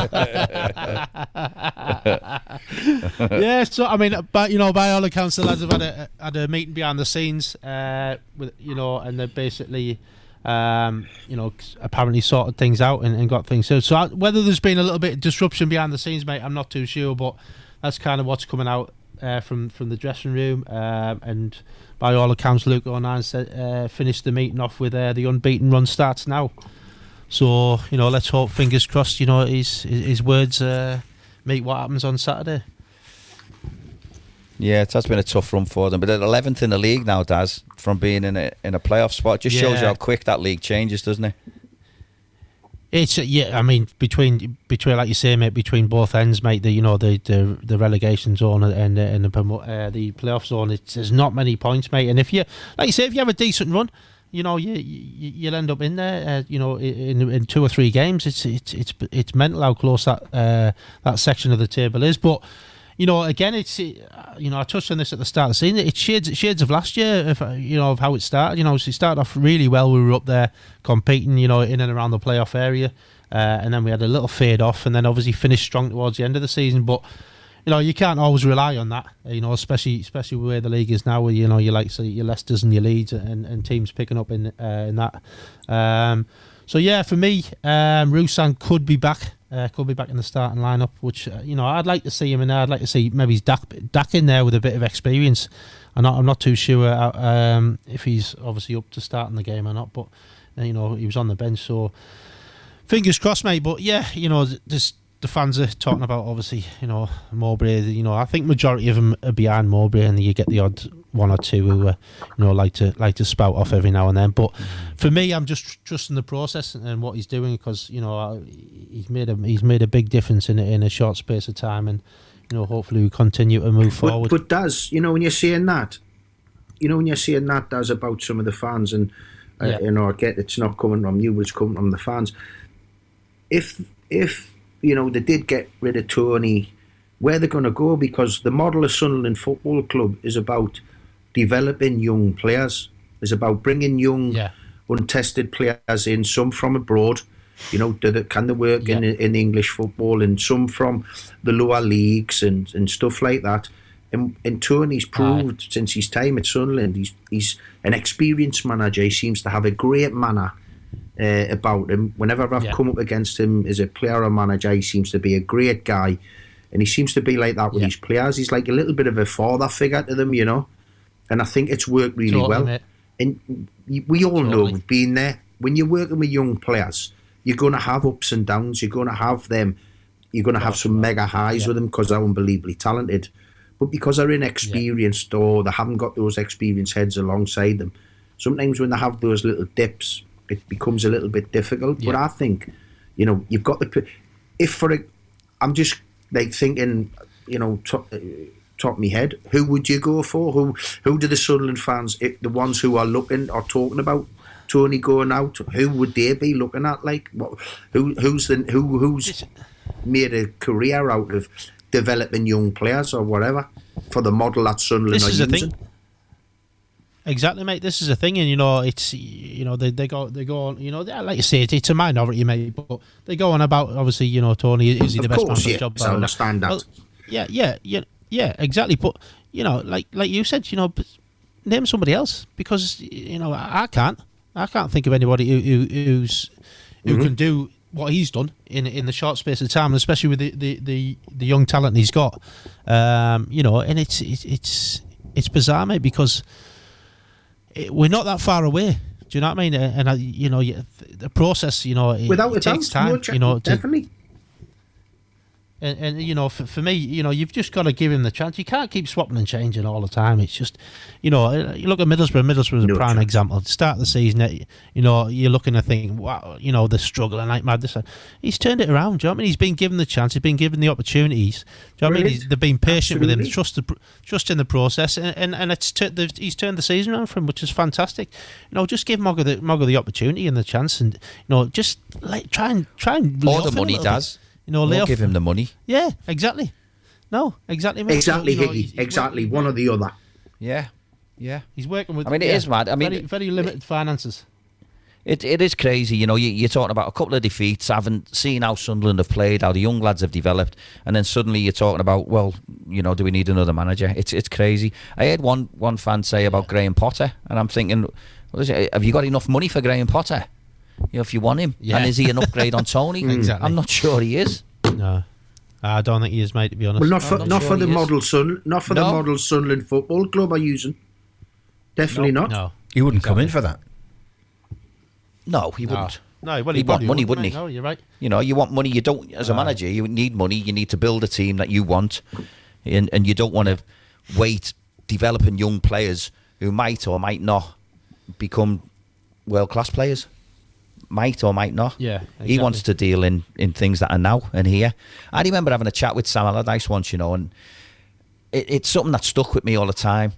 Yeah. So I mean, but by all accounts, the lads have had a meeting behind the scenes, with and they're basically. Apparently sorted things out and got things. So whether there's been a little bit of disruption behind the scenes, mate, I'm not too sure, but that's kind of what's coming out from the dressing room. And by all accounts, Luke O'Neill said finished the meeting off with the unbeaten run starts now. So let's hope, fingers crossed, his words meet what happens on Saturday. Yeah, it has been a tough run for them, but they're 11th in the league now, Daz, from being in a playoff spot. Just shows you how quick that league changes, doesn't it? It's I mean, between like you say, mate, between both ends, mate. The relegation zone and the playoff zone. There's not many points, mate. And if you have a decent run, you'll end up in there. In 2 or 3 games. It's mental how close that section of the table is, but. Again, it's I touched on this at the start of the season. It's shades of last year, of how it started. So it started off really well. We were up there competing, in and around the playoff area, and then we had a little fade off, and then obviously finished strong towards the end of the season. But you can't always rely on that. Especially where the league is now, where you like say your Leicesters and your Leeds and teams picking up in that. So yeah, for me, Ruslan could be back in the starting lineup, which I'd like to see him in there. I'd like to see maybe Dak in there with a bit of experience. I'm not too sure if he's obviously up to starting the game or not, but he was on the bench, so fingers crossed, mate. But yeah, the fans are talking about obviously Mowbray. I think majority of them are behind Mowbray, and you get the odd one or two who like to spout off every now and then. But for me, I'm just trusting the process and what he's doing, because he's made a big difference in a short space of time, and hopefully we continue to move forward. But Daz, when you're saying that, Daz, about some of the fans, and I get it's not coming from you, but it's coming from the fans. If they did get rid of Tony, where they're going to go? Because the model of Sunderland Football Club is about developing young players. It's about bringing young, untested players in, some from abroad, can they work in English football, and some from the lower leagues and stuff like that. And Tony's proved since his time at Sunderland, he's an experienced manager. He seems to have a great manner about him. Whenever I've come up against him as a player or manager, he seems to be a great guy, and he seems to be like that with his players. He's like a little bit of a father figure to them, and I think it's worked really well. Mate. And we all know, we've been there, when you're working with young players, you're going to have ups and downs. You're going to have them. You're going to have some mega highs with them because they're unbelievably talented, but because they're inexperienced or they haven't got those experienced heads alongside them, sometimes when they have those little dips, it becomes a little bit difficult. But I think, you've got I'm just like thinking, top of my head, who would you go for? Who do the Sunderland fans, the ones who are looking or talking about Tony going out, who would they be looking at? Like, who's made a career out of developing young players or whatever for the model that Sunderland are using? Thing. Exactly, mate. This is a thing, and it's they go like you say, it's a minority, mate, but they go on about obviously Tony is he the best man for the job? I understand that. Well, yeah, exactly. But like you said, name somebody else, because I can't think of anybody who can do what he's done in the short space of time, especially with the young talent he's got. And it's bizarre, mate, because we're not that far away. Do you know what I mean? And the process, without it takes time. Definitely. And for me, you've just got to give him the chance. You can't keep swapping and changing all the time. It's just, you look at Middlesbrough. Middlesbrough's a prime example. At the start of the season, you're looking at thinking, wow, they're struggling like mad. He's turned it around. Do you know what I mean? He's been given the chance. He's been given the opportunities. Do you know what I mean? They've been patient with him, trust in the process, and he's turned the season around for him, which is fantastic. Just give Mogger the opportunity and the chance, and just try and all the money does. Give him the money. Yeah, exactly. No, exactly. Mate. Exactly, Higgy. Exactly, one or the other. Yeah. He's working with. It is mad. Very limited finances. It is crazy. You're talking about a couple of defeats, haven't seen how Sunderland have played, how the young lads have developed, and then suddenly you're talking about, do we need another manager? It's crazy. I heard one fan say about Graham Potter, and I'm thinking, have you got enough money for Graham Potter? If you want him, and is he an upgrade on Tony? Exactly. I'm not sure he is. No, I don't think he is, mate. To be honest, well, not for the model Sunderland Football Club are using. Definitely not. No, he wouldn't come in for that. No, he wouldn't. No, well, he'd want money, wouldn't he? No, you're right. You want money. You don't, as a manager, you need money. You need to build a team that you want, and you don't want to wait developing young players who might or might not become world class players. Might or might not. Yeah, exactly. He wants to deal in things that are now and here. I remember having a chat with Sam Allardyce once, and it's something that stuck with me all the time.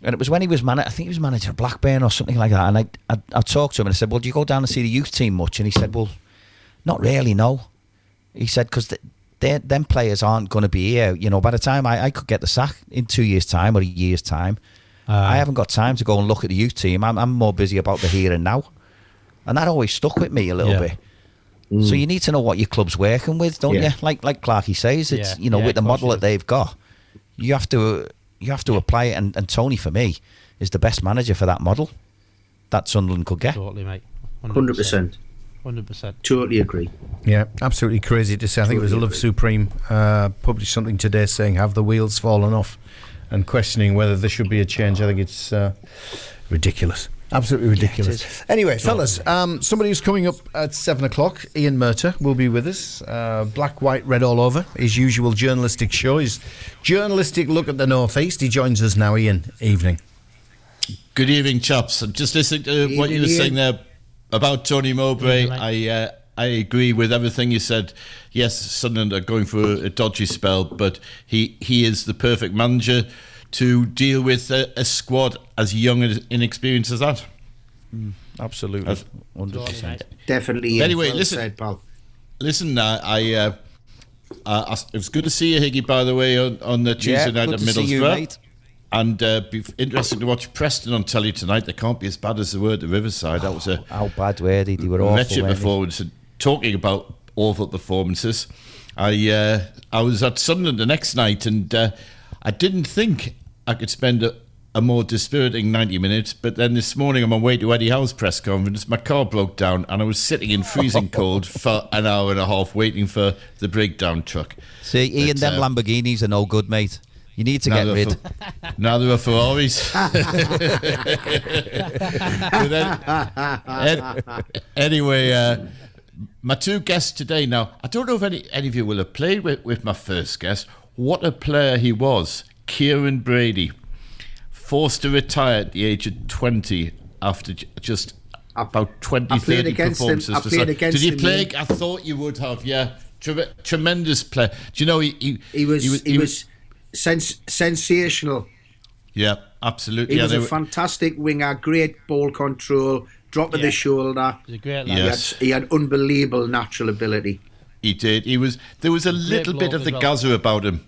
And it was when he was I think he was manager of Blackburn or something like that. And I talked to him and I said, well, do you go down and see the youth team much? And he said, well, not really, no. He said, because them players aren't going to be here. By the time I could get the sack in 2 years' time or a year's time, I haven't got time to go and look at the youth team. I'm more busy about the here and now. And that always stuck with me a little bit. So you need to know what your club's working with, don't you? Like Clarky says, it's with the model that they've got, you have to apply it. And Tony, for me, is the best manager for that model that Sunderland could get. Totally, mate. 100%. 100%. Totally agree. Yeah, absolutely crazy to say. I think it was Love Supreme published something today saying, have the wheels fallen off, and questioning whether there should be a change. I think it's ridiculous. Absolutely ridiculous. Anyway, fellas, somebody who's coming up at 7 o'clock, Ian Murter, will be with us. Black, white, red all over. His usual journalistic show, his journalistic look at the North East. He joins us now. Ian, evening. Good evening, chaps. I'm just listening to what you were saying there about Tony Mowbray. I agree with everything you said. Yes, Sunderland are going through a dodgy spell, but he is the perfect manager to deal with a squad as young and inexperienced as that. Absolutely, 100%. Definitely. Anyway, well listen, said, pal. Listen. It was good to see you, Higgy, by the way, on the Tuesday night at Middlesbrough. And be interesting to watch Preston on telly tonight. They can't be as bad as they were at the Riverside. That was how bad were they? They were awful. Wretched performance. Talking about awful performances, I was at Sunderland the next night, and I didn't think I could spend a more dispiriting 90 minutes. But then this morning on my way to Eddie Howe's press conference, my car broke down, and I was sitting in freezing cold for an hour and a half waiting for the breakdown truck. See, Ian, them Lamborghinis are no good, mate. You need to get rid. Now there are Ferraris. Anyway, my two guests today. Now, I don't know if any of you will have played with my first guest. What a player he was. Kieran Brady, forced to retire at the age of 20 after just about 20, 30 performances. Did you play? I thought you would have, yeah. Tremendous player. Do you know, he was sensational. Yeah, absolutely. He was a fantastic winger, great ball control, drop of the shoulder. He's a great lad. Yes. He had unbelievable natural ability. He did. There was a little bit of the Gaza about him.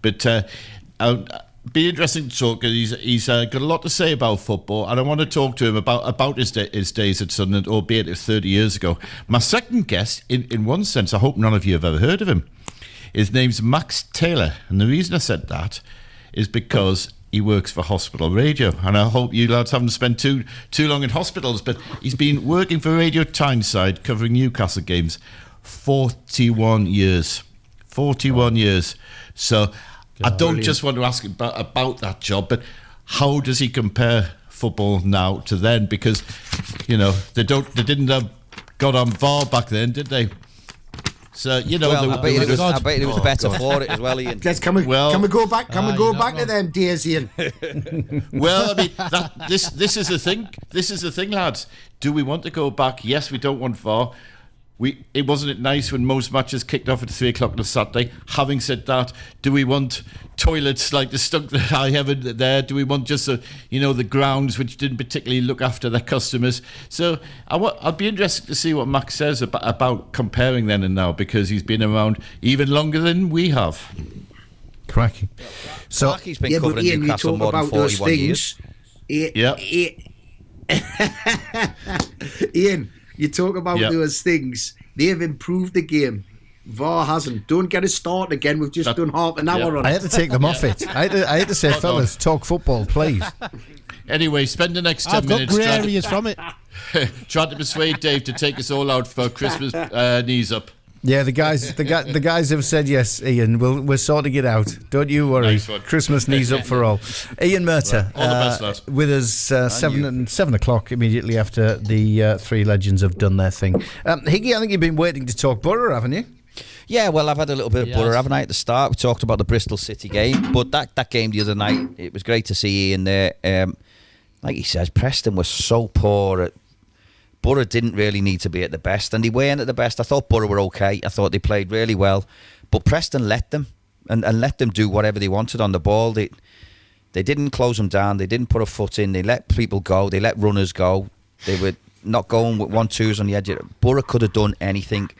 But it'll be interesting to talk. He's got a lot to say about football, and I want to talk to him about his days at Sunderland, albeit it was 30 years ago. My second guest, in one sense, I hope none of you have ever heard of him. His name's Max Taylor, and the reason I said that is because he works for Hospital Radio, and I hope you lads haven't spent too long in hospitals, but he's been working for Radio Tyneside covering Newcastle games 41 years. 41 years. So I don't just want to ask about that job, but how does he compare football now to then? Because, you know, they didn't have got on VAR back then, did they? So, you know, I bet it was better for it as well, Ian. Can we go back? Can we go back to them days, Ian? Well, I mean, this is the thing. This is the thing, lads. Do we want to go back? Yes, we don't want VAR. It wasn't nice when most matches kicked off at 3 o'clock on a Saturday. Having said that, do we want toilets like the stunk that I have there? Do we want just the grounds which didn't particularly look after their customers? So I'll be interested to see what Max says about comparing then and now, because he's been around even longer than we have. Cracking. So Clarky's been covering Ian, Newcastle more than 41 years. Ian, you talk about those things. They've improved the game. VAR hasn't. Don't get us started again. We've just done half an hour on it. I had to take them off it. I had to say, fellas, talk football, please. Anyway, spend the next 10 minutes. I've got grey areas from it. Trying to persuade Dave to take us all out for Christmas knees up. Yeah, the guys have said yes, Ian. We're sorting it out. Don't you worry. Nice one. Christmas knees up for all. Ian Murter, all the best, lads. with us 7 o'clock immediately after the three legends have done their thing. Higgy, I think you've been waiting to talk Borough, haven't you? Yeah, well, I've had a little bit of Borough, haven't I, at the start? We talked about the Bristol City game, but that game the other night, it was great to see Ian there. Like he says, Preston was so poor. Borough didn't really need to be at the best, and they weren't at the best. I thought Borough were okay. I thought they played really well, but Preston let them and let them do whatever they wanted on the ball. They didn't close them down. They didn't put a foot in. They let people go. They let runners go. They were not going with 1-2s on the edge. Borough could have done anything.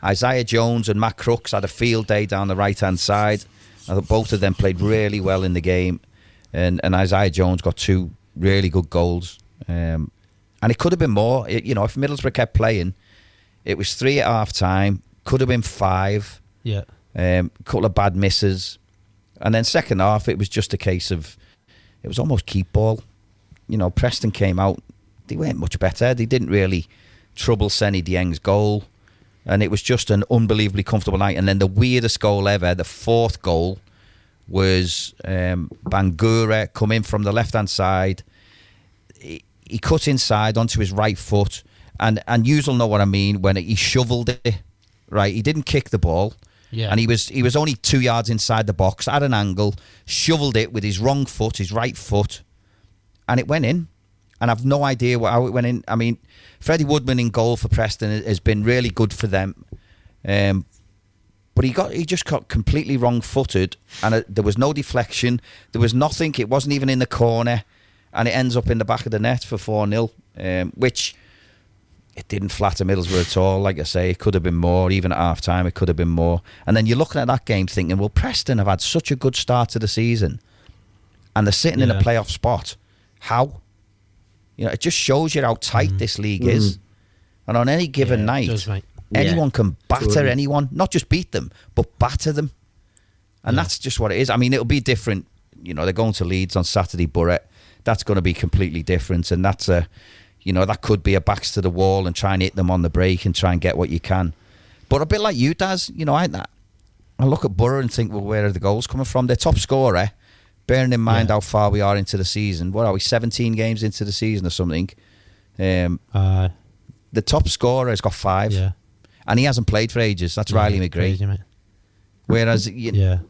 Isaiah Jones and Matt Crooks had a field day down the right-hand side. I thought both of them played really well in the game, and Isaiah Jones got 2 really good goals. And And it could have been more. If Middlesbrough kept playing, it was 3 at half time. Could have been 5. Yeah. A couple of bad misses. And then second half, it was just a case of, it was almost keep ball. Preston came out. They weren't much better. They didn't really trouble Senny Dieng's goal. And it was just an unbelievably comfortable night. And then the weirdest goal ever, the 4th goal, was Bangura come in from the left-hand side. He cut inside onto his right foot. And you'll know what I mean when he shoveled it. Right, he didn't kick the ball. Yeah. And he was only 2 yards inside the box at an angle, shoveled it with his wrong foot, his right foot, and it went in. And I've no idea how it went in. I mean, Freddie Woodman in goal for Preston has been really good for them. But he just got completely wrong-footed, and there was no deflection. There was nothing. It wasn't even in the corner, and it ends up in the back of the net for 4-0, which it didn't flatter Middlesbrough at all. Like I say, it could have been more. Even at half-time, it could have been more. And then you're looking at that game thinking, well, Preston have had such a good start to the season, and they're sitting in a playoff spot. How? It just shows you how tight this league is. And on any given night, does, anyone can batter anyone. Not just beat them, but batter them. And that's just what it is. I mean, it'll be different. They're going to Leeds on Saturday, Borough. That's going to be completely different. And that's that could be a backs to the wall and try and hit them on the break and try and get what you can. But a bit like you, Daz, I look at Borough and think, well, where are the goals coming from? Their top scorer, bearing in mind how far we are into the season. What are we, 17 games into the season or something? The top scorer has got 5. Yeah. And he hasn't played for ages. That's Riley McGree. Crazy, mate. Whereas, you're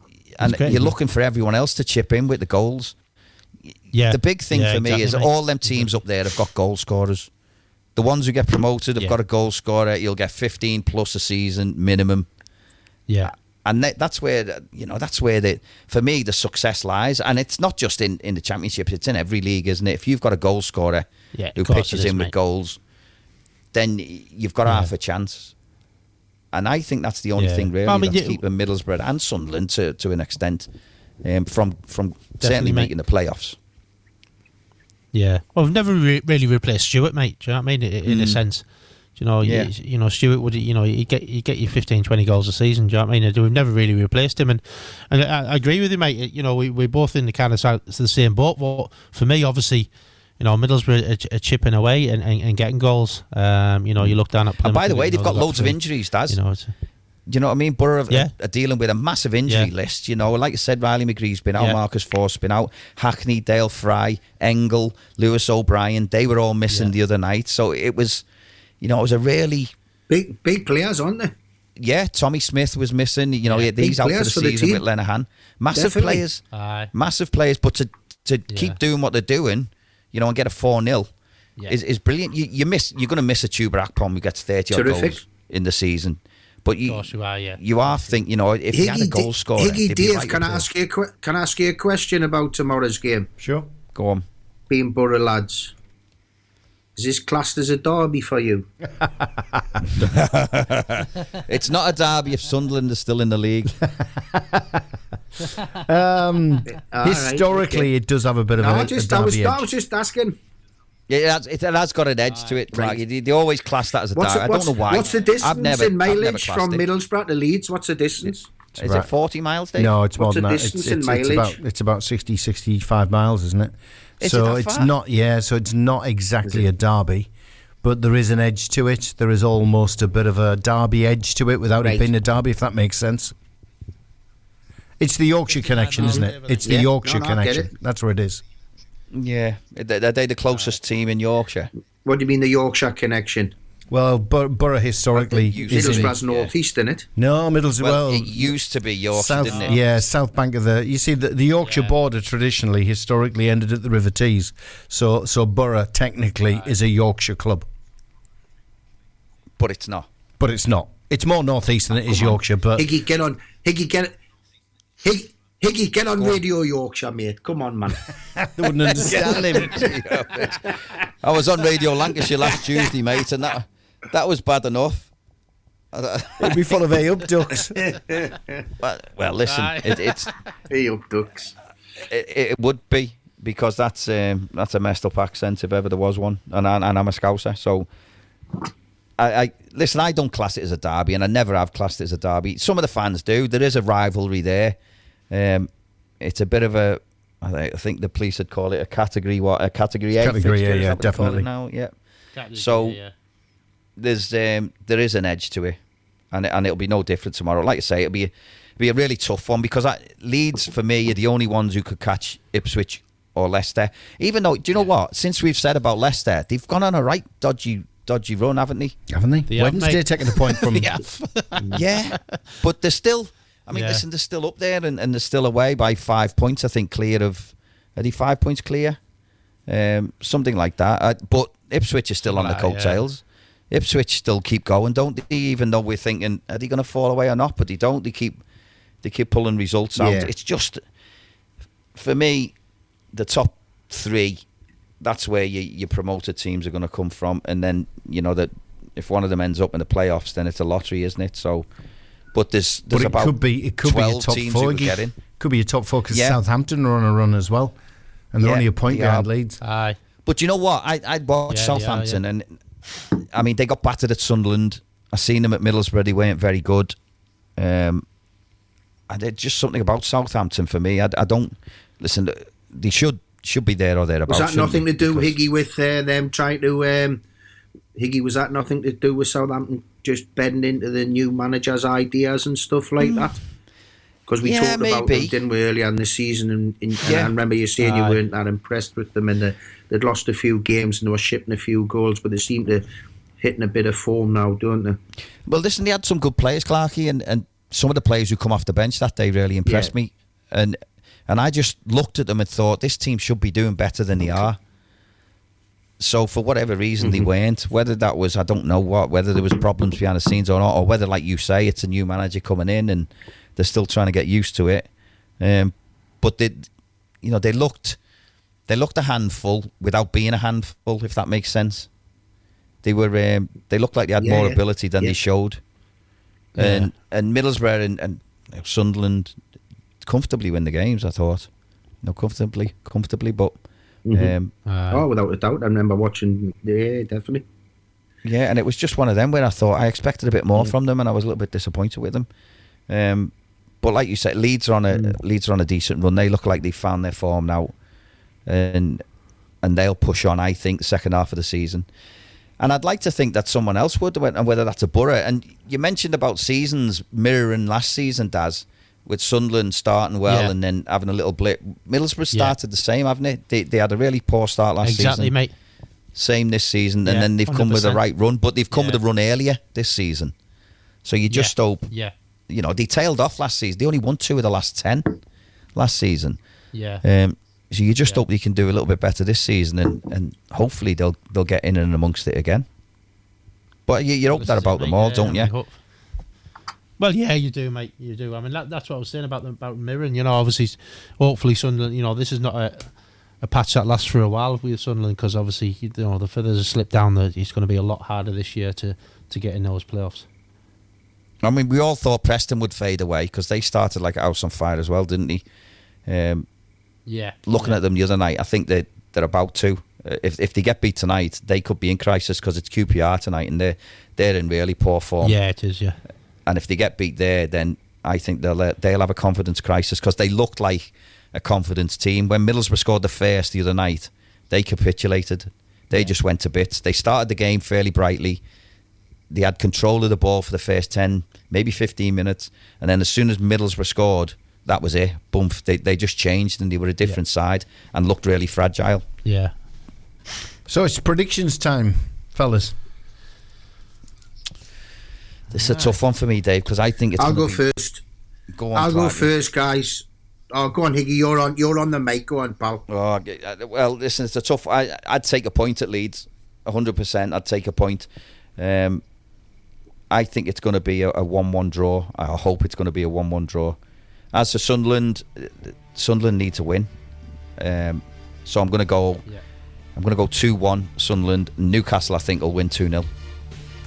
looking for everyone else to chip in with the goals. Yeah. The big thing for me is all them teams up there have got goal scorers. The ones who get promoted have got a goal scorer. You'll get 15 plus a season minimum. Yeah. And that's where, for me, the success lies. And it's not just in the Championship, it's in every league, isn't it? If you've got a goal scorer who pitches in with goals, then you've got half a chance. And I think that's the only thing really that's keeping Middlesbrough and Sunderland to an extent from certainly making the playoffs. Yeah, well, we've never really replaced Stewart, mate. Do you know what I mean? In a sense, Stewart would, he'd get you 15, 20 goals a season. Do you know what I mean? We've never really replaced him, and I agree with you, mate. We're both in the kind of the same boat. But for me, obviously, Middlesbrough are chipping away and getting goals. You look down at Plymouth. And by the way, they've got loads of injuries, Daz. Do you know what I mean? Borough are dealing with a massive injury list. Like I said, Riley McGree's been out, Marcus Forst's been out, Hackney, Dale Fry, Engel, Lewis O'Brien. They were all missing the other night. So it was, it was a really big players, aren't they? Yeah, Tommy Smith was missing. He's out for the season with Lenihan. Massive players, massive players. But to keep doing what they're doing, and get a 4-0 is brilliant. You're going to miss a Tuber Akpom who gets 30 odd goals in the season. But you are thinking, if you had a goal scorer... Higgy, Dave, can I ask you a question about tomorrow's game? Sure. Go on. Being Borough lads, is this classed as a derby for you? It's not a derby if Sunderland is still in the league. Historically, it does have a bit of a derby I was just asking. Yeah, it has got an edge to it. Right. They always class that as a derby. I don't know why. What's the distance in mileage from Middlesbrough to Leeds? What's the distance? Is it 40 miles, Dave? No, it's more than that. Distance in mileage? It's about 60, 65 miles, isn't it? It's not. Yeah, so it's not exactly a derby, but there is an edge to it. There is almost a bit of a derby edge to it without it being a derby, if that makes sense. It's the Yorkshire connection, isn't it? It's the Yorkshire connection. That's where it is. Yeah, are they the closest team in Yorkshire? What do you mean the Yorkshire connection? Well, Borough historically Middlesbrough's north east, isn't it? No, Middlesbrough. Well, it used to be Yorkshire, didn't it? Yeah, south bank of the. You see, the Yorkshire border traditionally, historically, ended at the River Tees. So Borough technically is a Yorkshire club, but it's not. It's more northeast than it is Yorkshire. But Higgy, get on. Higgy, get on Radio Yorkshire, mate. Come on, man. They wouldn't understand him. I was on Radio Lancashire last Tuesday, mate, and that was bad enough. It'd be full of A-up ducks. Well, listen, it's A-up ducks. It would be, because that's a messed up accent if ever there was one, and I'm a Scouser, so I listen. I don't class it as a derby, and I never have classed it as a derby. Some of the fans do. There is a rivalry there. It's a bit of a. I think the police would call it a category. What a category A? Category A, yeah, Is that what they call it definitely. now, yeah. Category So B, yeah. there is an edge to it, and it'll be no different tomorrow. Like I say, it'll be a really tough one because Leeds for me are the only ones who could catch Ipswich or Leicester. Even though, do you know what? Since we've said about Leicester, they've gone on a right dodgy run, haven't they? Haven't they? They have, Wednesday mate. taking the point from. Yeah, but they're still. I mean, Yeah. listen, they're still up there, and they're still away by 5 points. I think clear of. Are they 5 points clear? Something like that. But Ipswich is still on the Right, coattails. Ipswich still keep going, don't they? Even though we're thinking, are they going to fall away or not? But they don't. They keep pulling results out. Yeah. It's just, for me, the top three. That's where your promoted teams are going to come from, and then that if one of them ends up in the playoffs, then it's a lottery, isn't it? So, but there's But it about could be a 12 top teams four. who could get in. Could be a top four because Yeah. Southampton are on a run as well, and they're Yeah, only a point they behind are. Leeds. Aye. But you know what? I'd watch Yeah, they are, Southampton, and I mean they got battered at Sunderland. I seen them at Middlesbrough; they weren't very good. And it's just something about Southampton for me. I don't listen. They should be there or thereabouts. Was that nothing to do, because- Higgy, with them trying to... Higgy, was that nothing to do with Southampton just bedding into the new manager's ideas and stuff like that? Because we Yeah, talked about maybe. them, didn't we, earlier in the season, and Yeah. I remember you saying you Aye. weren't that impressed with them, and they'd lost a few games and they were shipping a few goals, but they seem to hitting a bit of form now, don't they? Well, listen, they had some good players, Clarky, and some of the players who come off the bench that day really impressed me. And I just looked at them and thought, this team should be doing better than they are. So for whatever reason, they weren't. Whether that was, I don't know whether there was problems behind the scenes or not, or whether, like you say, it's a new manager coming in and they're still trying to get used to it. But they looked a handful without being a handful, if that makes sense. They looked like they had more ability than they showed. And Middlesbrough and Sunderland comfortably win the games, I thought. Comfortably, but without a doubt. I remember watching, definitely. yeah, and it was just one of them where I thought I expected a bit more from them, and I was a little bit disappointed with them. But like you said, Leeds are on a decent run. They look like they found their form now, and they'll push on, I think, the second half of the season. And I'd like to think that someone else would, and whether that's a Borough. And you mentioned about seasons mirroring last season, Daz, with Sunderland starting well and then having a little blip. Middlesbrough started the same, haven't they? They had a really poor start last season. Exactly, mate. Same this season, and then they've come with a 100%. right run, but they've come with a run earlier this season. So you just hope, Yeah. they tailed off last season. They only won 2 of the last 10 last season. Yeah. So you just hope they can do a little bit better this season, and hopefully they'll get in and amongst it again. But you hope that about them all, don't you? Well, yeah, you do, mate. You do. I mean, that's what I was saying about mirroring. Obviously, hopefully Sunderland. This is not a patch that lasts for a while with Sunderland, because obviously, the further there's a slip down, it's going to be a lot harder this year to get in those playoffs. I mean, we all thought Preston would fade away because they started like a house on fire as well, didn't they? Looking at them the other night, I think they're about to. If they get beat tonight, they could be in crisis because it's QPR tonight, and they're in really poor form. Yeah, it is. Yeah. And if they get beat there, then I think they'll have a confidence crisis, because they looked like a confidence team. When Middlesbrough scored the first the other night, they capitulated. They just went to bits. They started the game fairly brightly. They had control of the ball for the first 10, maybe 15 minutes. And then as soon as Middlesbrough scored, that was it. Boom. They just changed, and they were a different side and looked really fragile. Yeah. So it's predictions time, fellas. This is a tough one for me, Dave, because I think it's. I'll go first. Go on, I'll go Clarky. first, guys. Oh, go on, Higgy. You're on the mic. Go on, pal. Oh, well, listen, it's a tough. I'd take a point at Leeds, 100%. I'd take a point. I think it's going to be a 1-1 draw. I hope it's going to be a 1-1 draw. As for Sunderland need to win. So I'm going to go. Yeah. I'm going to go 2-1 Sunderland. Newcastle, I think, will win 2-0.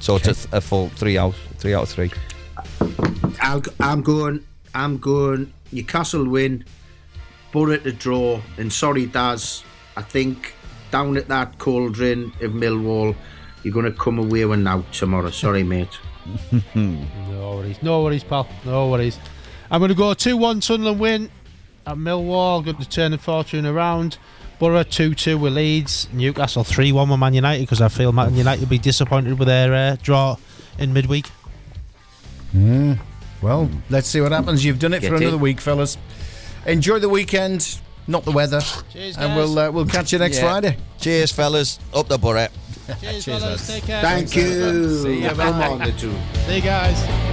So it's a full 3 out of 3. I'm going Newcastle win Borough to draw. And sorry, Daz, I think down at that cauldron of Millwall, you're going to come away with now tomorrow. Sorry, mate. No worries, pal. No worries. I'm going to go 2-1 Sunderland win at Millwall. Going to turn the fortune around. Borough 2-2 with Leeds. Newcastle 3-1 with Man United, because I feel Man United will be disappointed with their draw in midweek. Well, let's see what happens. You've done it Get for another it. week, fellas. Enjoy the weekend, not the weather. Cheers, and guys. we'll catch you next Yeah. Friday. Cheers, fellas. Up the Borough. Cheers, fellas. Take care. Thank you. See you, Come mate. on, the two. See you guys.